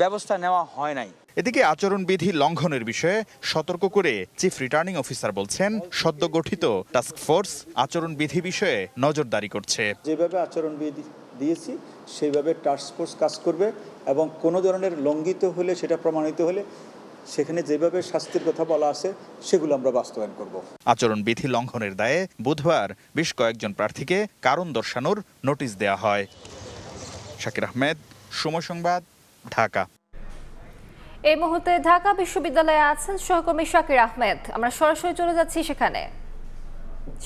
ব্যবস্থা নেওয়া হয় নাই। এদিকে আচরণবিধি লঙ্ঘনের বিষয়ে সতর্ক করে চিফ রিটার্নিং অফিসার বলছেন, সদ্য গঠিত টাস্ক ফোর্স আচরণবিধি বিষয়ে নজরদারি করছে। যেভাবে আচরণবিধি দিয়েছি সেইভাবে টাস্ক ফোর্স কাজ করবে এবং কোনো ধরনের লঙ্ঘিত হলে, সেটা প্রমাণিত হলে সেখানে যেভাবে শাস্তির কথা বলা আছে সেগুলো আমরা বাস্তবায়ন করব। আচরণবিধি লঙ্ঘনের দায়ে বুধবার বেশ কয়েকজন প্রার্থীকে কারণ দর্শানোর নোটিশ দেওয়া হয়। শাকির আহমেদ, সময় সংবাদ, ঢাকা। এই মুহূর্তে ঢাকা বিশ্ববিদ্যালয়ে আছেন সহকর্মী শাকির আহমেদ। আমরা সরাসরি চলে যাচ্ছি সেখানে।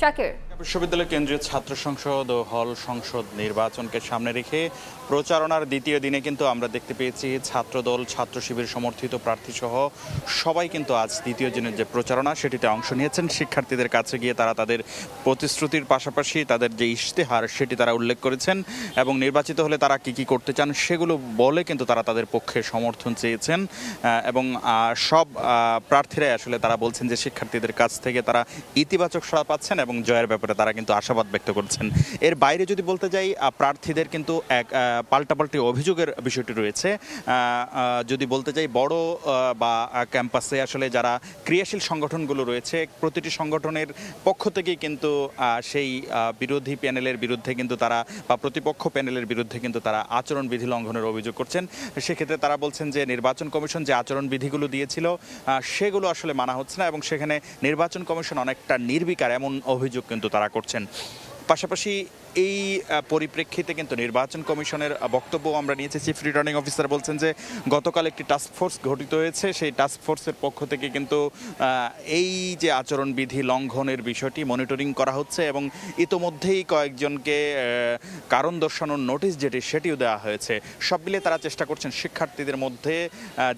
শাকির, বিশ্ববিদ্যালয় কেন্দ্রীয় ছাত্র সংসদ ও হল সংসদ নির্বাচনকে সামনে রেখে প্রচারণার দ্বিতীয় দিনে কিন্তু আমরা দেখতে পেয়েছি ছাত্রদল, ছাত্র শিবির সমর্থিত প্রার্থী সহ সবাই কিন্তু আজ দ্বিতীয় দিনের যে প্রচারণা সেটিতে অংশ নিয়েছেন। শিক্ষার্থীদের কাছে গিয়ে তারা তাদের প্রতিশ্রুতির পাশাপাশি তাদের যে ইশতেহার সেটি তারা উল্লেখ করেছেন এবং নির্বাচিত হলে তারা কি করতে চান সেগুলো বলে কিন্তু তারা তাদের পক্ষে সমর্থন চেয়েছেন এবং সব প্রার্থীরাই আসলে তারা বলছেন যে শিক্ষার্থীদের কাছ থেকে তারা ইতিবাচক সাড়া পাচ্ছেন এবং জয়ের ব্যাপারে তারা কিন্তু আশাবাদ ব্যক্ত করছেন। এর বাইরে যদি বলতে যাই, প্রার্থীদের কিন্তু এক পাল্টাপাল্টি অভিযোগের বিষয়টি রয়েছে। যদি বলতে যাই, বড় বা ক্যাম্পাসে আসলে যারা ক্রিয়াশীল সংগঠনগুলো রয়েছে, প্রতিটি সংগঠনের পক্ষ থেকেই কিন্তু সেই বিরোধী প্যানেলের বিরুদ্ধে কিন্তু তারা বা প্রতিপক্ষ প্যানেলের বিরুদ্ধে কিন্তু তারা আচরণবিধি লঙ্ঘনের অভিযোগ করছেন। সেক্ষেত্রে তারা বলছেন যে নির্বাচন কমিশন যে আচরণবিধিগুলো দিয়েছিল সেগুলো আসলে মানা হচ্ছে না এবং সেখানে নির্বাচন কমিশন অনেকটা নির্বিকার, এমন অভিযোগ কিন্তু তারা করছেন। পাশাপাশি এই পরিপ্রেক্ষিতে কিন্তু নির্বাচন কমিশনের বক্তব্য আমরা নিয়েছি। চিফ রিটার্নিং অফিসার বলছেন যে গতকাল একটি টাস্ক ফোর্স গঠিত হয়েছে, সেই টাস্ক ফোর্সের পক্ষ থেকে কিন্তু এই যে আচরণবিধি লঙ্ঘনের বিষয়টি মনিটরিং করা হচ্ছে এবং ইতোমধ্যেই কয়েকজনকে কারণ দর্শানোর নোটিশ সেটিও দেওয়া হয়েছে। সব মিলে তারা চেষ্টা করছেন শিক্ষার্থীদের মধ্যে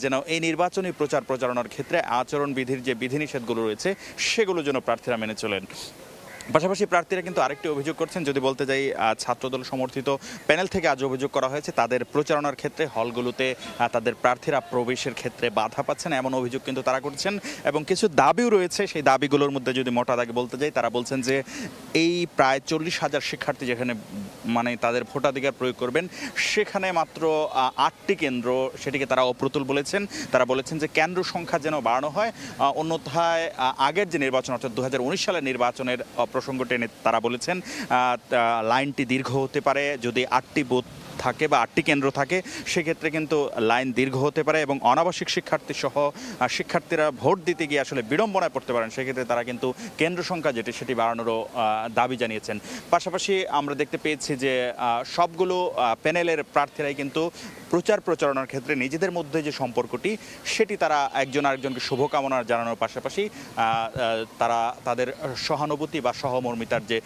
যেন এই নির্বাচনী প্রচারণার ক্ষেত্রে আচরণবিধির যে বিধিনিষেধগুলো রয়েছে সেগুলো যেন প্রার্থীরা মেনে চলেন। পাশাপাশি প্রার্থীরা কিন্তু আরেকটি অভিযোগ করছেন। যদি বলতে যাই, ছাত্রদল সমর্থিত প্যানেল থেকে আজ অভিযোগ করা হয়েছে তাদের প্রচারণার ক্ষেত্রে হলগুলোতে তাদের প্রার্থীরা প্রবেশের ক্ষেত্রে বাধা পাচ্ছেন, এমন অভিযোগ কিন্তু তারা করছেন এবং কিছু দাবিও রয়েছে। সেই দাবিগুলোর মধ্যে যদি মোটা দাগে বলতে যাই, তারা বলছেন যে এই প্রায় 40,000 শিক্ষার্থী যেখানে মানে তাদের ভোটাধিকার প্রয়োগ করবেন, সেখানে মাত্র 8টি কেন্দ্র, সেটিকে তারা অপ্রতুল বলেছেন। তারা বলেছেন যে কেন্দ্র সংখ্যা যেন বাড়ানো হয়, অন্যথায় আগের যে নির্বাচন অর্থাৎ 2019 সালের নির্বাচনের প্রসঙ্গ টেনে তারা বলেছেন লাইনটি দীর্ঘ হতে পারে। যদি 8টি বুথ থাকে বা 8টি কেন্দ্র থাকে সেক্ষেত্রে কিন্তু লাইন দীর্ঘ হতে পারে এবং অনাবাসিক শিক্ষার্থী সহ শিক্ষার্থীরা ভোট দিতে গিয়ে আসলে বিড়ম্বনায় পড়তে পারেন। সেক্ষেত্রে তারা কিন্তু কেন্দ্র সংখ্যা সেটি বাড়ানোরও দাবি জানিয়েছেন। পাশাপাশি আমরা দেখতে পেয়েছি যে সবগুলো প্যানেলের প্রার্থীরাই কিন্তু প্রচারণার ক্ষেত্রে নিজেদের মধ্যে যে সম্পর্কটি সেটি তারা একজন আরেকজনকে শুভকামনা জানানোর পাশাপাশি তারা তাদের সহানুভূতি বা সহমর্মিতার যে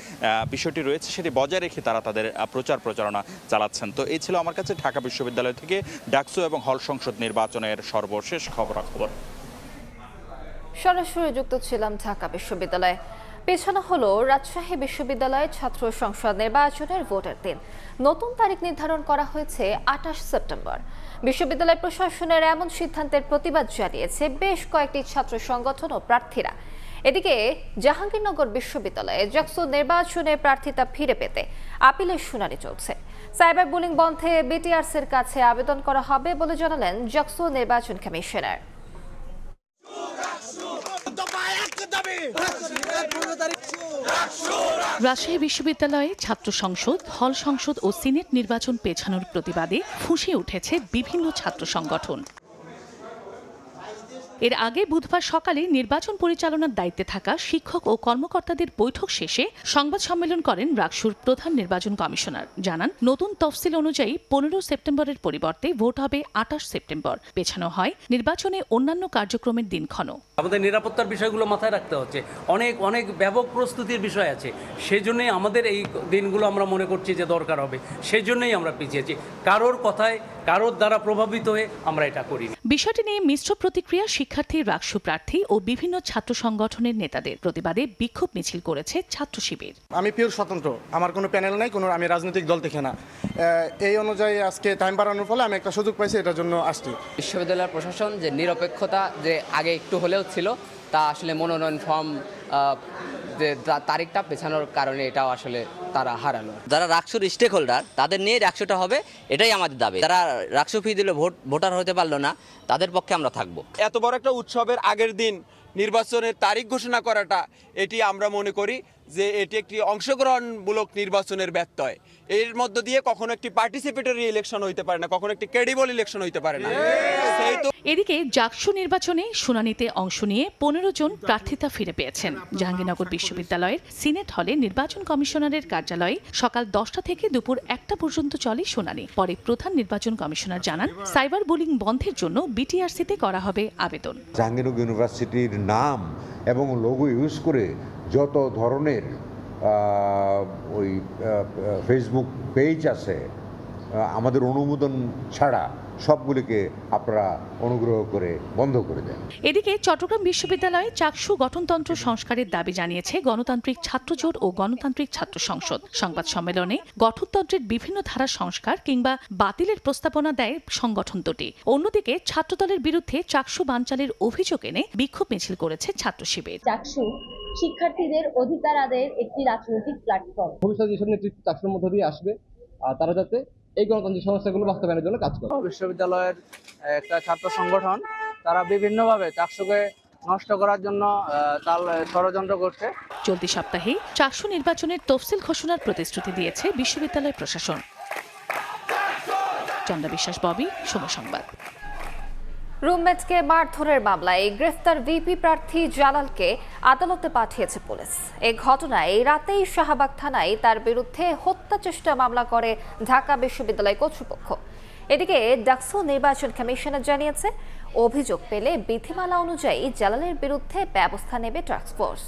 বিষয়টি রয়েছে সেটি বজায় রেখে তারা তাদের প্রচারণা চালাচ্ছেন। তো এই ছিল আমার কাছে ঢাকা বিশ্ববিদ্যালয় থেকে ডাকসু এবং হল সংসদ নির্বাচনের সর্বশেষ খবরাখবর। সরাসরি যুক্ত ছিলাম ঢাকা বিশ্ববিদ্যালয়ে। পেছানো হলো রাজশাহী বিশ্ববিদ্যালয়ের ছাত্র সংসদ নির্বাচনের ভোটের দিন। নতুন তারিখ নির্ধারণ করা হয়েছে 28 সেপ্টেম্বর। বিশ্ববিদ্যালয় প্রশাসনের এমন সিদ্ধান্তের প্রতিবাদ জানিয়েছে বেশ কয়েকটি ছাত্র সংগঠন ও প্রার্থীরা। এদিকে জাহাঙ্গীরনগর বিশ্ববিদ্যালয়ে জাকসু নির্বাচনে প্রার্থিতা ফিরে পেতে আপিলের শুনানি চলছে। সাইবার বুলিং বন্ধে বিটিআরসির কাছে আবেদন করা হবে বলে জানালেন জাকসু নির্বাচন কমিশনার। রাজশাহী বিশ্ববিদ্যালয়ে ছাত্র সংসদ, হল সংসদ ও সিনেট নির্বাচন পেছানোর প্রতিবাদে ফুঁসে উঠেছে বিভিন্ন ছাত্র সংগঠন। এর আগে বুধবার সকালে নির্বাচন পরিচালনার দায়িত্বে থাকা শিক্ষক ও কর্মকর্তাদের বৈঠক শেষে সংবাদ সম্মেলন করেন রাকসুর প্রধান নির্বাচন কমিশনার। জানান, নতুন তফসিল অনুযায়ী 15 সেপ্টেম্বরের পরিবর্তে ভোট হবে 28 সেপ্টেম্বর। পেছানো হয় নির্বাচনে অন্যান্য কার্যক্রমের দিনক্ষণ। আমাদের নিরাপত্তার বিষয়গুলো মাথায় রাখতে হচ্ছে, অনেক ব্যাপক প্রস্তুতির বিষয় আছে। সেজন্যই আমাদের এই দিনগুলো আমরা মনে করছি যে দরকার হবে, সেজন্যই আমরা পিছিয়েছি। কারোর দ্বারা প্রভাবিত হয়ে আমরা এটা করি। বিষয়টি নিয়ে মিশ্র প্রতিক্রিয়া শিক্ষার্থী, রাকসু প্রার্থী ও বিভিন্ন ছাত্র সংগঠনের নেতাদের। প্রতিবাদে বিক্ষোভ মিছিল করেছে ছাত্র শিবির। আমি পিওর স্বতন্ত্র, আমার কোনো প্যানেল নাই, আমি রাজনৈতিক দল থেকে না। এই অনুযায়ী আজকে টাইম বাড়ানোর ফলে আমি একটা সুযোগ পাইছি, এটার জন্য আসছি। বিশ্ববিদ্যালয়ের প্রশাসন যে নিরপেক্ষতা যে আগে একটু হলেও ছিল, তা আসলে মনোনয়ন ফর্ম যে তারিখটা পেছানোর কারণে এটাও আসলে তারা হারালো। যারা রাকসুর স্টেক হোল্ডার তাদের নিয়ে রাকসুটা হবে, এটাই আমাদের দাবি। যারা রাকসু ফি দিলে ভোটার হতে পারলো না, তাদের পক্ষে আমরা থাকবো। এত বড় একটা উৎসবের আগের দিন নির্বাচনের তারিখ ঘোষণা করাটা, এটি আমরা মনে করি যে এটি একটি অংশগ্রহণমূলক নির্বাচনের ব্যত্যয়। এর মধ্য দিয়ে কখনো একটি পার্টিসিপেটরি ইলেকশন হইতে পারে না, কখনো একটি ক্রেডিবল ইলেকশন হইতে পারে না। এদিকে জাকসু নির্বাচনে শুনানিতে অংশ নিয়ে 15 জন প্রার্থিতা ফিরে পেয়েছেন। জাহাঙ্গীরনগর বিশ্ববিদ্যালয়ের সিনেট হলে নির্বাচন কমিশনারের কার্যালয়ে সকাল 10টা থেকে দুপুর 1টা পর্যন্ত চলে শুনানি। পরে প্রধান নির্বাচন কমিশনার জানান, সাইবার বুলিং বন্ধের জন্য বিটিআরসিতে করা হবে আবেদন। জাহাঙ্গীরনগর ইউনিভার্সিটির নাম এবং লোগো ইউজ করে যত ধরনের ওই ফেসবুক পেজ আছে আমাদের অনুমোদন ছাড়া সবগুলিকে আপনারা অনুগ্রহ করে বন্ধ করে দেন। এদিকে চট্টগ্রাম বিশ্ববিদ্যালয়ে চাকসু গঠনতন্ত্র সংস্কারের দাবি জানিয়েছে গণতান্ত্রিক ছাত্র জোট ও গণতান্ত্রিক ছাত্র সংসদ। সংবাদ সম্মেলনে গঠনতন্ত্রের বিভিন্ন ধারা সংস্কার কিংবা বাতিলের প্রস্তাবনা দেয় সংগঠন দুটি। অন্যদিকে ছাত্রদলের বিরুদ্ধে চাকসু বানচালের অভিযোগ এনে বিক্ষোভ মিছিল করেছে ছাত্র শিবির। চাকসু শিক্ষার্থীদের অধিকার আদায়ের একটি রাজনৈতিক প্ল্যাটফর্ম। ভবিষ্যতে যেসব নেতৃত্ব চাকসুর মধ্য দিয়ে আসবে তারা যাতে এই গণতান্ত্রিক সমস্যাগুলো বাস্তবায়নের জন্য কাজ করে। বিশ্ববিদ্যালয়ের একটা ছাত্র সংগঠন তারা বিভিন্নভাবে চাকসুকে নষ্ট করার জন্য ষড়যন্ত্র করছে। চলতি সপ্তাহে চাকসু নির্বাচনের তফসিল ঘোষণার প্রতিশ্রুতি দিয়েছে বিশ্ববিদ্যালয় প্রশাসন। চন্দা বিশ্বাস, ববি, সময় সংবাদ। রুমমেটকে মারধরের মামলায় গ্রেফতার ভিপি প্রার্থী জালালকে আদালতে পাঠিয়েছে পুলিশ। এই ঘটনায় রাতেই শাহবাগ থানায় তার বিরুদ্ধে হত্যা চেষ্টা মামলা করে ঢাকা বিশ্ববিদ্যালয় কর্তৃপক্ষ। এদিকে ডাকসু নির্বাচন কমিশনার জানিয়েছে, অভিযোগ পেলে বিধিমালা অনুযায়ী জালালের বিরুদ্ধে ব্যবস্থা নেবে টাস্কফোর্স।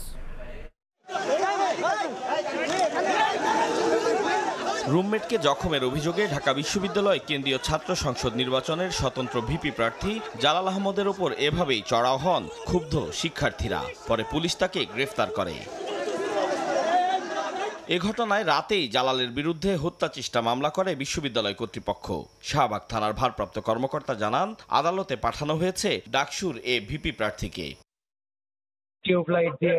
রুমমেটকে জখমের অভিযোগে ঢাকা বিশ্ববিদ্যালয় কেন্দ্রীয় ছাত্র সংসদ নির্বাচনের স্বতন্ত্র ভিপি প্রার্থী জালাল আহমদের ওপর এভাবেই চড়াও হন ক্ষুব্ধ শিক্ষার্থীরা। পরে পুলিশ তাকে গ্রেফতার করে। এ ঘটনায় রাতেই জালালের বিরুদ্ধে হত্যা চেষ্টা মামলা করে বিশ্ববিদ্যালয় কর্তৃপক্ষ। শাহবাগ থানার ভারপ্রাপ্ত কর্মকর্তা জানান, আদালতে পাঠানো হয়েছে ডাকসুর এ ভিপি প্রার্থীকে। টিউবলাইট দিয়ে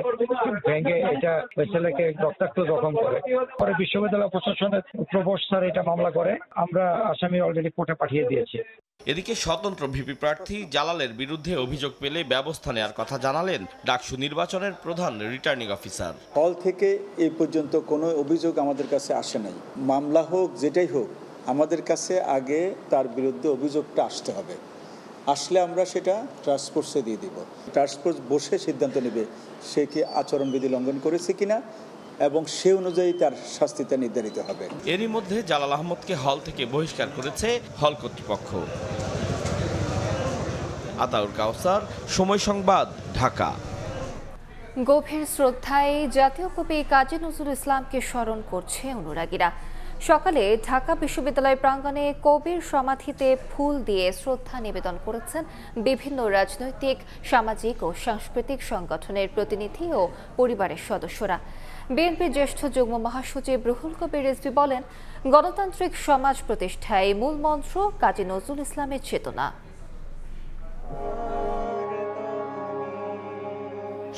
ভেঙে এটা ছেলেকে রক্তাক্ত জখম করে। পরে বিশ্ববিদ্যালয় প্রশাসনের প্রভোস্ট স্যার এটা মামলা করে। আমরা আসামি অলরেডি কোর্টে পাঠিয়ে দিয়েছি। এদিকে স্বতন্ত্র ভিপি প্রার্থী জালালের বিরুদ্ধে অভিযোগ পেলে ব্যবস্থা নেওয়ার কথা জানালেন ডাকসু নির্বাচনের প্রধান রিটার্নিং অফিসার। হল থেকে এই পর্যন্ত কোনো অভিযোগ আমাদের কাছে আসে নাই। মামলা হোক যেটাই হোক, আমাদের কাছে আগে তার বিরুদ্ধে অভিযোগটা আসতে হবে। আসলে আমরা সেটা টাস্কফোর্সে দিয়ে দিব। টাস্কফোর্স বসে সিদ্ধান্ত নেবে সে কি আচরণবিধি লঙ্ঘন করেছে কিনা এবং সে অনুযায়ী তার শাস্তিটা নির্ধারিত হবে। এরই মধ্যে জালাল আহমদকে হল থেকে বহিষ্কার করেছে হল কর্তৃপক্ষ। আতাউর কাউসার, সময় সংবাদ, ঢাকা। গভীর শ্রদ্ধায় জাতীয় কবি কাজী নজরুল ইসলামকে স্মরণ করছে অনুরাগীরা। সকালে ঢাকা বিশ্ববিদ্যালয় প্রাঙ্গণে কবির সমাধিতে ফুল দিয়ে শ্রদ্ধা নিবেদন করেছেন বিভিন্ন রাজনৈতিক, সামাজিক ও সাংস্কৃতিক সংগঠনের প্রতিনিধি ও পরিবারের সদস্যরা। বিএনপির জ্যেষ্ঠ যুগ্ম মহাসচিব রুহুল কবির রিজভী বলেন, গণতান্ত্রিক সমাজ প্রতিষ্ঠায় মূল মন্ত্র কাজী নজরুল ইসলামের চেতনা।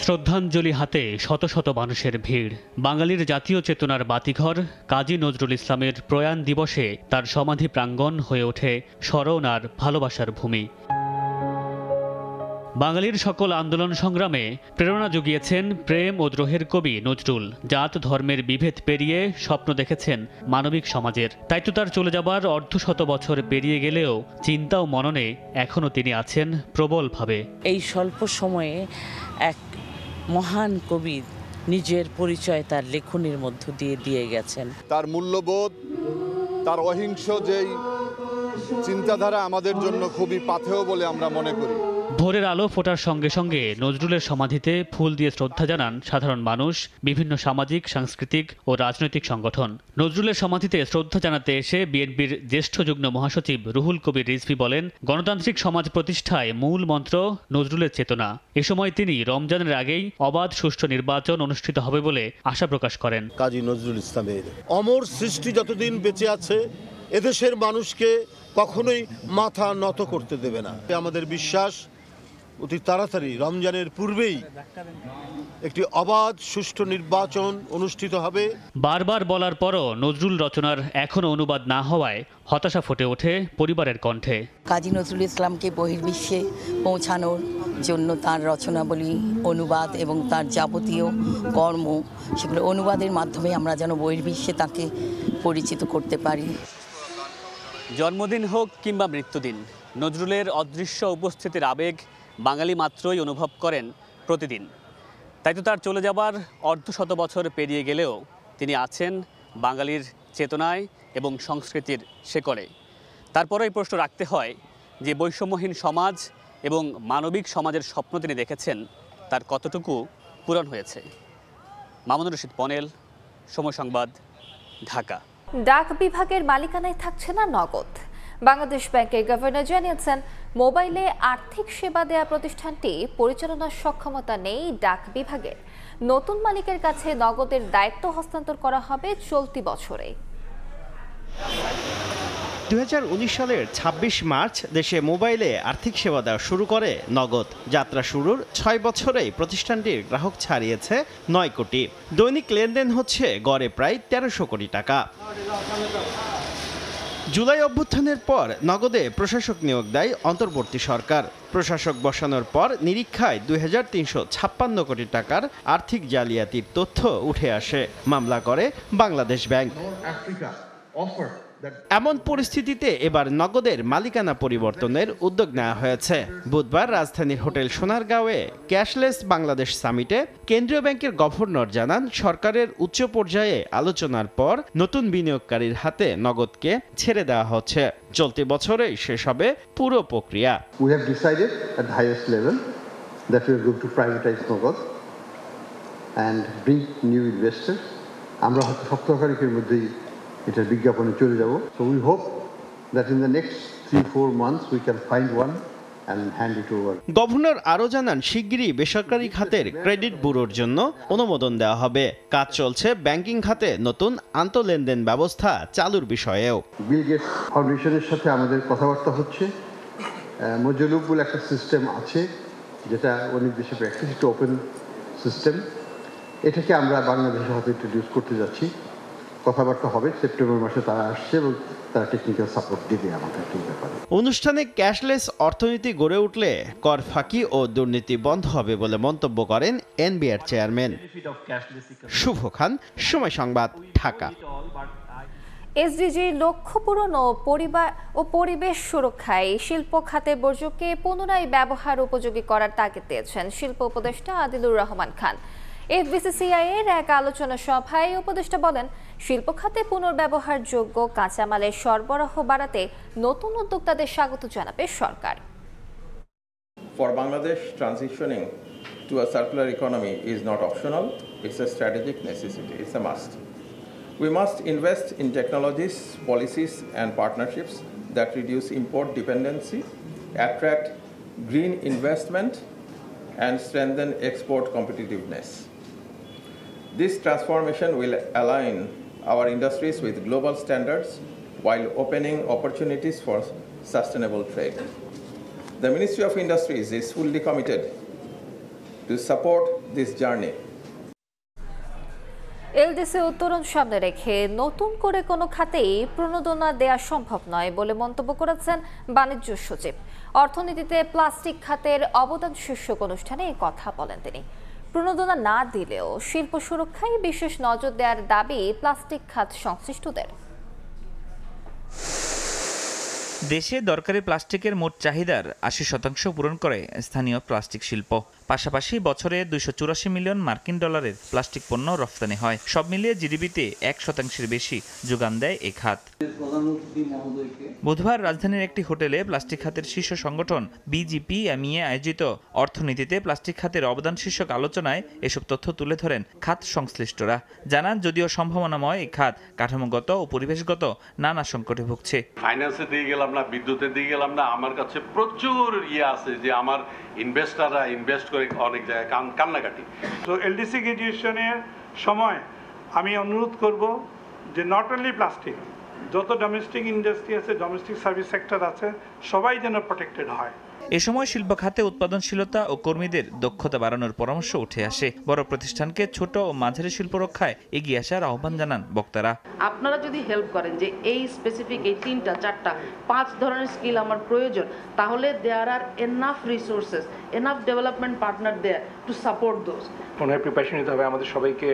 শ্রদ্ধাঞ্জলি হাতে শত শত মানুষের ভিড়। বাঙালির জাতীয় চেতনার বাতিঘর কাজী নজরুল ইসলামের প্রয়াণ দিবসে তার সমাধি প্রাঙ্গণ হয়ে ওঠে স্মরণ আর ভালোবাসার ভূমি। বাঙালির সকল আন্দোলন সংগ্রামে প্রেরণা জুগিয়েছেন প্রেম ও দ্রোহের কবি নজরুল। জাত ধর্মের বিভেদ পেরিয়ে স্বপ্ন দেখেছেন মানবিক সমাজের। তাই তো তার চলে যাবার অর্ধশত বছর পেরিয়ে গেলেও চিন্তা ও মননে এখনও তিনি আছেন প্রবলভাবে। এই স্বল্প সময়ে এক মহান কবি নিজের পরিচয় তার লেখনীর মধ্য দিয়ে দিয়ে গেছেন। তার মূল্যবোধ, তার অহিংস যেই চিন্তাধারা আমাদের জন্য খুবই পাথেয় বলে আমরা মনে করি। ভোরের আলো ফোটার সঙ্গে সঙ্গে নজরুলের সমাধিতে ফুল দিয়ে শ্রদ্ধা জানান সাধারণ মানুষ, বিভিন্ন সামাজিক, সাংস্কৃতিক ও রাজনৈতিক সংগঠন। নজরুলের সমাধিতে শ্রদ্ধা জানাতে এসে বিএনপির জ্যেষ্ঠ যুগ্ম মহাসচিব রুহুল কবির রিজভী বলেন, গণতান্ত্রিক সমাজ প্রতিষ্ঠায় মূল মন্ত্র নজরুলের চেতনা। এ সময় তিনি রমজানের আগেই অবাধ সুষ্ঠু নির্বাচন অনুষ্ঠিত হবে বলে আশা প্রকাশ করেন। কাজী নজরুল ইসলামের অমর সৃষ্টি যতদিন বেঁচে আছে এদেশের মানুষকে কখনোই মাথা নত করতে দেবে না। আমাদের বিশ্বাস অতি তাড়াতাড়ি রমজানের পূর্বেই একটি অবাধ সুষ্ঠু নির্বাচন অনুষ্ঠিত হবে। বারবার বলার পরও নজরুল রচনার এখনও অনুবাদ না হওয়ায় হতাশা ফুটে ওঠে পরিবারের কণ্ঠে। কাজী নজরুল ইসলামকে বহির্বিশ্বে পৌঁছানোর জন্য তার রচনাবলী, অনুবাদ এবং তার যাবতীয় কর্ম, সেগুলো অনুবাদের মাধ্যমে আমরা যেন বহির্বিশ্বে তাকে পরিচিত করতে পারি। জন্মদিন হোক কিংবা মৃত্যুদিন, নজরুলের অদৃশ্য উপস্থিতির আবেগ বাঙালি মাত্রই অনুভব করেন প্রতিদিন। তাই তো তার চলে যাবার অর্ধশত বছর পেরিয়ে গেলেও তিনি আছেন বাঙালির চেতনায় এবং সংস্কৃতির শেকড়ে। তারপরেই প্রশ্ন রাখতে হয় যে বৈষম্যহীন সমাজ এবং মানবিক সমাজের স্বপ্ন তিনি দেখেছেন তার কতটুকু পূরণ হয়েছে। মামুনুর রশিদ পনেল, সময় সংবাদ, ঢাকা। ডাক বিভাগের মালিকানায় থাকছে না নগদ। বাংলাদেশ ব্যাংকের গভর্নর জানিয়েছেন, মোবাইলে আর্থিক সেবা দেয়া প্রতিষ্ঠানটি পরিচালনার সক্ষমতা নেই ডাক বিভাগের। নতুন মালিকের কাছে নগদের দায়িত্ব হস্তান্তর করা হবে চলতি বছরে। 2019 সালের 26 মার্চ দেশে মোবাইলে আর্থিক সেবা দেওয়া শুরু করে নগদ। যাত্রা শুরুর 6 বছরেই প্রতিষ্ঠানটির গ্রাহক ছাড়িয়েছে 9 কোটি। দৈনিক লেনদেন হচ্ছে গড়ে প্রায় 1300 কোটি টাকা। জুলাই অভ্যুত্থানের পর নগদে প্রশাসক নিয়োগ দেয় অন্তর্বর্তী সরকার। প্রশাসক বসানোর পর নিরীক্ষায় 2356 কোটি টাকার আর্থিক জালিয়াতির তথ্য উঠে আসে। মামলা করে বাংলাদেশ ব্যাংক। এমন পরিস্থিতিতে এবার নগদের মালিকানা পরিবর্তনের উদ্যোগ নেওয়া হয়েছে। বুধবার রাজধানীর হোটেল সোনারগাঁওয়ে ক্যাশলেস বাংলাদেশ সামিটে কেন্দ্রীয় ব্যাংকের গভর্নর জানান, সরকারের উচ্চ পর্যায়ে আলোচনার পর নতুন বিনিয়োগকারীর হাতে নগদকে ছেড়ে দেওয়া হচ্ছে। চলতি বছরেই শেষ হবে পুরো প্রক্রিয়া। We have decided at the highest level that we are going to privatize নগদ and bring new investors. আমরা হয়তো সপ্তাহ খানেকের মধ্যেই এটা বিজ্ঞাপনে চলে যাব। So we hope that in the next 3-4 months we can find one and hand it over. Governor আরও জানান, শিগগিরই বেসরকারি খাতের ক্রেডিট ব্যুরোর জন্য অনুমোদন দেওয়া হবে। কাজ চলছে ব্যাংকিং খাতে নতুন আন্তঃলেনদেন ব্যবস্থা চালুর বিষয়েও। বিল গেটস ফাউন্ডেশনের সাথে আমাদের কথাবার্তা হচ্ছে। মজলুব বলে একটা সিস্টেম আছে যেটা অনেক দেশে প্র্যাকটিস, একটা ওপেন সিস্টেম। এটাকে আমরা বাংলাদেশের হাতে ইন্ট্রোডিউস করতে যাচ্ছি। কথাবার্তা হবে, সেপ্টেম্বর মাসে তারা আসছে এবং তারা টেকনিক্যাল সাপোর্ট দিবে আমাদের এই ব্যাপারে। অনুষ্ঠানে ক্যাশলেস অর্থনীতি গড়ে উঠলে কর ফাঁকি ও দুর্নীতি বন্ধ হবে বলে মন্তব্য করেন এনবিআর চেয়ারম্যান শুভ খান। সময় সংবাদ, ঢাকা। এসডিজির লক্ষ্য পূরণ ও পরিবেশ সুরক্ষায় শিল্প খাতে বর্জ্যকে পুনরায় ব্যবহার উপযোগী করার তাগিদ দিয়েছেন শিল্প উপদেষ্টা আদিলুর রহমান খান। এফবিসিসিআই এর এক আলোচনা সভায় উপদেষ্টা বলেন, শিল্প খাতে পুনর্ব্যবহারযোগ্য কাঁচামালের সরবরাহ বাড়াতে নতুন উদ্যোক্তাদের স্বাগত জানাবে সরকার। For Bangladesh, transitioning to a circular economy is not optional, it's a strategic necessity, it's a must. We must invest in technologies, policies and partnerships that reduce import dependency, attract green investment and strengthen export competitiveness. This transformation will align our industries with global standards while opening opportunities for sustainable trade. The Ministry of Industries is fully committed to support this journey. LDC উত্তরণ সামনে রেখে নতুন করে কোনো খাতেই প্রণোদনা দেওয়া সম্ভব নয় বলে মন্তব্য করেছেন বাণিজ্য সচিব। অর্থনীতিতে প্লাস্টিক খাতের অবদান শীর্ষক অনুষ্ঠানে এই কথা বলেন তিনি। প্রণোদনা না দিলেও শিল্প সুরক্ষায় বিশেষ নজর দেওয়ার দাবি প্লাস্টিক খাত সংশ্লিষ্টদের। দেশে দরকারি প্লাস্টিকের মোট চাহিদার 80% পূরণ করে স্থানীয় প্লাস্টিক শিল্প। পাশাপাশি বছরে 284 মিলিয়ন মার্কিন ডলারের প্লাস্টিক পণ্য রফতানি হয়। সব মিলিয়ে জিডিপিতে 1% বেশি যোগান দেয় এই খাত। বুধবার রাজধানীর একটি হোটেলে প্লাস্টিক খাতের শীর্ষ সংগঠন BGPMEA আয়োজিত অর্থনীতিতে প্লাস্টিক খাতের অবদান শীর্ষক আলোচনায় এসব তথ্য তুলে ধরেন খাত সংশ্লিষ্টরা। জানান, যদিও সম্ভাবনাময় এই খাত কাঠামোগত ও পরিবেশগত নানা সংকটে ভুগছে। ফাইন্যান্সের দিকে গেলাম না, বিদ্যুতের দিকে গেলাম না, আমার কাছে প্রচুর আছে যে আমার ইনভেস্টাররা ইনভেস্ট করে অনেক জায়গায় কান্নাকাটি। তো এলডিসি গ্রাজুয়েশনের সময় আমি অনুরোধ করব যে নট অনলি প্লাস্টিক, যত ডোমেস্টিক ইন্ডাস্ট্রি আছে, ডোমেস্টিক সার্ভিস সেক্টর আছে, সবাই যেন প্রোটেক্টেড হয়। এ সময় শিল্প খাতে উৎপাদনশীলতা ও কর্মীদের দক্ষতা বাড়ানোর পরামর্শ উঠে আসে। বড় প্রতিষ্ঠানকে ছোট ও মাঝারি শিল্প রক্ষায় এগিয়ে আসার আহ্বান জানান বক্তারা। আপনারা যদি হেল্প করেন যে এই স্পেসিফিক এই 3টা 4টা 5 ধরনের স্কিল আমার প্রয়োজন, তাহলে there are enough resources, enough development partner there to support those. ওনার প্রিপারেশন নিতে হবে আমাদের সবাইকে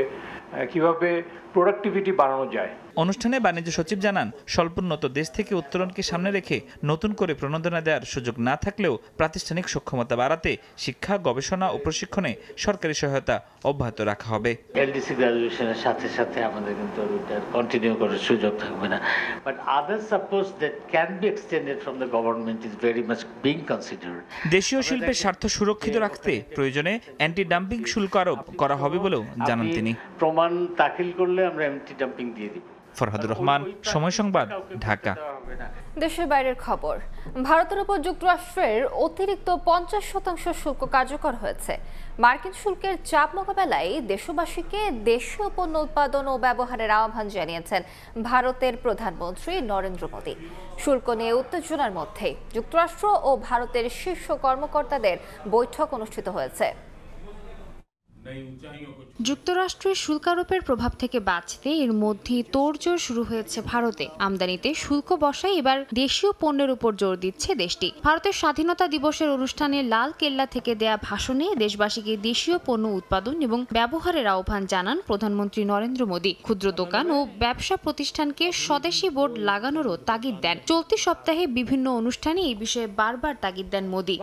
কিভাবে প্রোডাক্টিভিটি বাড়ানো যায়। অনুষ্ঠানে বাণিজ্য সচিব জানান, স্বল্পোন্নত দেশ থেকে উত্তরণকে সামনে রেখে নতুন করে প্রণোদনা দেওয়ার সুযোগ না থাকলেও প্রাতিষ্ঠানিক সক্ষমতা বাড়াতে শিক্ষা, গবেষণা ও প্রশিক্ষণে সরকারি সহায়তা অব্যাহত রাখা হবে। এলডিসি গ্র্যাজুয়েশনের সাথে সাথে আমাদের কিন্তু কন্টিনিউ করার সুযোগ থাকবে না, but other suppose that can be extended from the government is very much being considered. দেশীয় শিল্পের স্বার্থ সুরক্ষিত রাখতে প্রয়োজনে অ্যান্টি ডাম্পিং শুল্ক আরোপ করা হবে বলেও জানান তিনি। প্রমাণ দাখিল করলে আমরা অ্যান্টি ডাম্পিং দিয়ে দিব। ফরহাদুর রহমান, সময় সংবাদ, ঢাকা। দেশের বাইরের খবর। ভারতের উপর যুক্তরাষ্ট্রের অতিরিক্ত 50% শুল্ক কার্যকর হয়েছে। মার্কিন শুল্কের চাপ মোকাবেলায় দেশবাসীকে দেশীয় পণ্য উৎপাদন ও ব্যবহারের আহ্বান জানিয়েছেন ভারতের প্রধানমন্ত্রী নরেন্দ্র মোদী। শুল্ক নিয়ে উত্তেজনার মধ্যে যুক্তরাষ্ট্র ও ভারতের শীর্ষ কর্মকর্তাদের বৈঠক অনুষ্ঠিত হয়েছে। যুক্তরাষ্ট্রের শুল্ক আরোপের প্রভাব থেকে বাঁচতে এর মধ্যেই তোড়জোড় শুরু হয়েছে ভারতে। আমদানিতে শুল্ক বসায় এবার দেশীয় পণ্যের উপর জোর দিচ্ছে দেশটি। ভারতের স্বাধীনতা দিবসের অনুষ্ঠানে লাল কেল্লা থেকে দেয়া ভাষণে দেশবাসীকে দেশীয় পণ্য উৎপাদন এবং ব্যবহারের আহ্বান জানান প্রধানমন্ত্রী নরেন্দ্র মোদী। ক্ষুদ্র দোকান ও ব্যবসা প্রতিষ্ঠানকে স্বদেশি বোর্ড লাগানোরও তাগিদ দেন। চলতি সপ্তাহে বিভিন্ন অনুষ্ঠানে এই বিষয়ে বারবার তাগিদ দেন মোদী।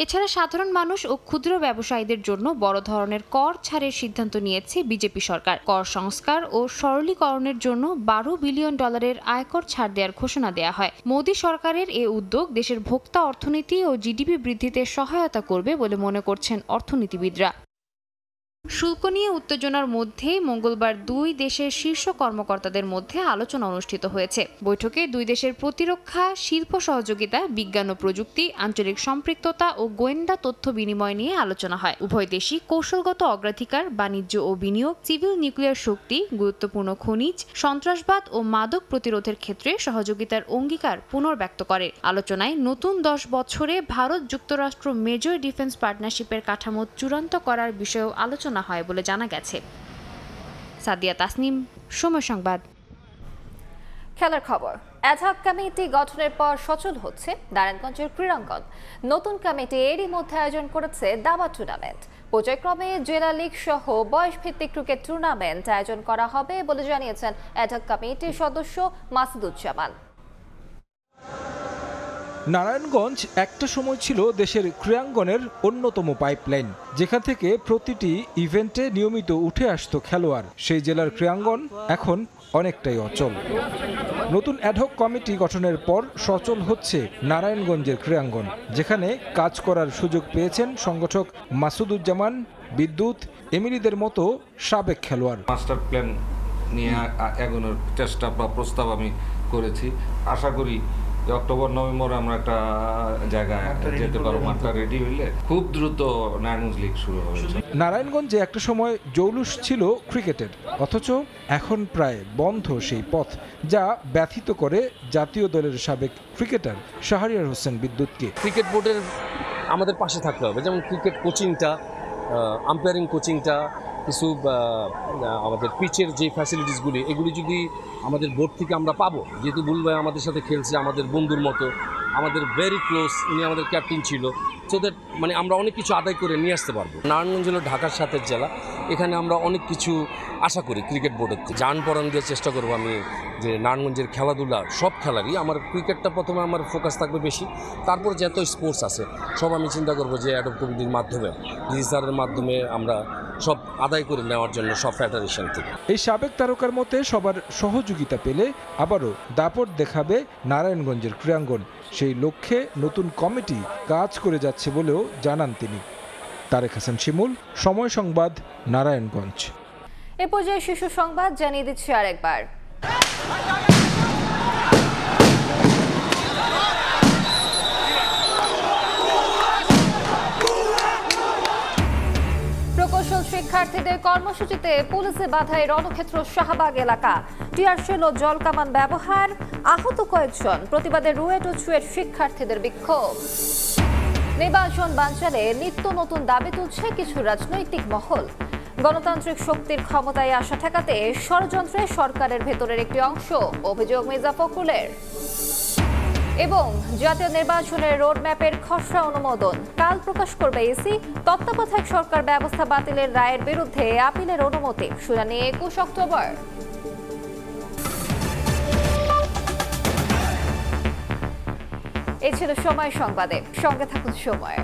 এছাড়া সাধারণ মানুষ ও ক্ষুদ্র ব্যবসায়ীদের জন্য বড় ধরনের কর ছাড়ের সিদ্ধান্ত নিয়েছে বিজেপি সরকার। কর সংস্কার ও সরলীকরণের জন্য $12 বিলিয়ন আয়কর ছাড় দেওয়ার ঘোষণা দেওয়া হয়। মোদী সরকারের এ উদ্যোগ দেশের ভোক্তা অর্থনীতি ও জিডিপি বৃদ্ধিতে সহায়তা করবে বলে মনে করছেন অর্থনীতিবিদরা। শুল্ক নিয়ে উত্তেজনার মধ্যে মঙ্গলবার দুই দেশের শীর্ষ কর্মকর্তাদের মধ্যে আলোচনা অনুষ্ঠিত হয়েছে। বৈঠকে দুই দেশের প্রতিরক্ষা, শিল্প সহযোগিতা, বিজ্ঞান ও প্রযুক্তি, আঞ্চলিক সম্পৃক্ততা ও গোয়েন্দা তথ্য বিনিময় নিয়ে আলোচনা হয়। উভয় দেশই কৌশলগত অগ্রাধিকার, বাণিজ্য ও বিনিয়োগ, সিভিল নিউক্লিয়ার শক্তি, গুরুত্বপূর্ণ খনিজ, সন্ত্রাসবাদ ও মাদক প্রতিরোধের ক্ষেত্রে সহযোগিতার অঙ্গীকার পুনর্ব্যক্ত করে। আলোচনায় নতুন 10 বছরে ভারত যুক্তরাষ্ট্র মেজর ডিফেন্স পার্টনারশিপের কাঠামো চূড়ান্ত করার বিষয়েও আলোচনা হয় বলে জানা গেছে। সাদিয়া তাসনিম, সময় সংবাদ। খেলার খবর। অ্যাডহক কমিটি গঠনের পর সচল হচ্ছে নারায়ণগঞ্জের ক্রীড়াঙ্গন। নতুন কমিটি এরই মধ্যে আয়োজন করেছে দাবা টুর্নামেন্ট। পর্যায়ক্রমে জেলা লীগ সহ বয়সভিত্তিক ক্রিকেট টুর্নামেন্ট আয়োজন করা হবে বলে জানিয়েছেন অ্যাডহক কমিটির সদস্য মাসুদুজ্জামান। নারায়ণগঞ্জ একটা সময় ছিল দেশের ক্রীড়াঙ্গনের অন্যতম পাইপলাইন, যেখান থেকে প্রতিটি ইভেন্টে নিয়মিত উঠে আসতো খেলোয়াড়। সেই জেলার ক্রীড়াঙ্গন এখন অনেকটাই অচল। নতুন অ্যাডহক কমিটি গঠনের পর সচল হচ্ছে নারায়ণগঞ্জের ক্রীড়াঙ্গন, যেখানে কাজ করার সুযোগ পেয়েছেন সংগঠক মাসুদুজ্জামান, বিদ্যুৎ, এমিলিদের মতো সাবেক খেলোয়াড়। মাস্টার প্ল্যান নিয়ে এগোনোর চেষ্টা বা প্রস্তাব আমি করেছি। আশা করি অক্টোবর নভেম্বর আমরা একটা জায়গায় যেতে পারবো। মাঠটা রেডি হইলে খুব দ্রুত নারায়ণগঞ্জ লিগ শুরু হবে। নারায়ণগঞ্জে একটা সময় জৌলুস ছিল ক্রিকেটের, অথচ এখন প্রায় বন্ধ সেই পথ, যা ব্যথিত করে জাতীয় দলের সাবেক ক্রিকেটার শাহরিয়ার হোসেন বিদ্যুৎকে। ক্রিকেট বোর্ডের আমাদের পাশে থাকতে হবে, যেমন ক্রিকেট কোচিংটা, আম্পায়ারিং কোচিংটা, কিছু আমাদের পিচের যে ফ্যাসিলিটিসগুলি, এগুলি যদি আমাদের বোর্ড থেকে আমরা পাবো, যেহেতু বুল ভাই আমাদের সাথে খেলছে আমাদের বন্ধুর মতো, আমাদের ভেরি ক্লোজ, উনি আমাদের ক্যাপ্টেন ছিল, সো দ্যাট মানে আমরা অনেক কিছু আদায় করে নিয়ে আসতে পারবো। নারায়ণগঞ্জ হলো ঢাকার সাথে জেলা, এখানে আমরা অনেক কিছু আশা করি ক্রিকেট বোর্ডের থেকে। জান পড়ান দিয়ে চেষ্টা করবো আমি যে নারায়ণগঞ্জের খেলাধুলা সব খেলারই, আমার ক্রিকেটটা প্রথমে আমার ফোকাস থাকবে বেশি, তারপর যত স্পোর্টস আছে সব আমি চিন্তা করবো যে অ্যাডপ কমিটির মাধ্যমে, রেজিস্ট্রারের মাধ্যমে আমরা সব আদায় করে নেওয়ার জন্য সব ফেডারেশন থেকে। এই সাবেক তারকার মতে সবার সহযোগিতা পেলে আবারও দাপট দেখাবে নারায়ণগঞ্জের ক্রীড়াঙ্গন। সেই লক্ষ্যে নতুন কমিটি কাজ করে যাচ্ছে বলেও জানান তিনি। তারেক হাসান শিমুল, সময় সংবাদ, নারায়ণগঞ্জ। এ পর্যায়ে শিশু সংবাদ জানিয়ে দিচ্ছি আরেকবার। প্রকৌশল শিক্ষার্থীদের কর্মসূচিতে পুলিশে বাধায় রণক্ষেত্র শাহবাগ এলাকা। টিয়ারশেল ও জলকামান ব্যবহার, আহত কয়েকজন। প্রতিবাদে রুয়েট ও চুয়েট শিক্ষার্থীদের বিক্ষোভ। নির্বাচন বানচালে নিত্য নতুন দাবি তুলছে কিছু রাজনৈতিক মহল। গণতান্ত্রিক শক্তির ক্ষমতায় আসা ঠেকাতে ষড়যন্ত্রে সরকারের ভেতরের একটি অংশ, অভিযোগ মির্জা ফখরুলের। এবং জাতীয় নির্বাচনের রোডম্যাপের খসড়া অনুমোদন কাল প্রকাশ করবে ইসি। তত্ত্বাবধায়ক সরকার ব্যবস্থা বাতিলের রায়ের বিরুদ্ধে আপিলের অনুমতি, শুনানি 21 অক্টোবর। এই ছিল সময় সংবাদে, সঙ্গে থাকুন সময়।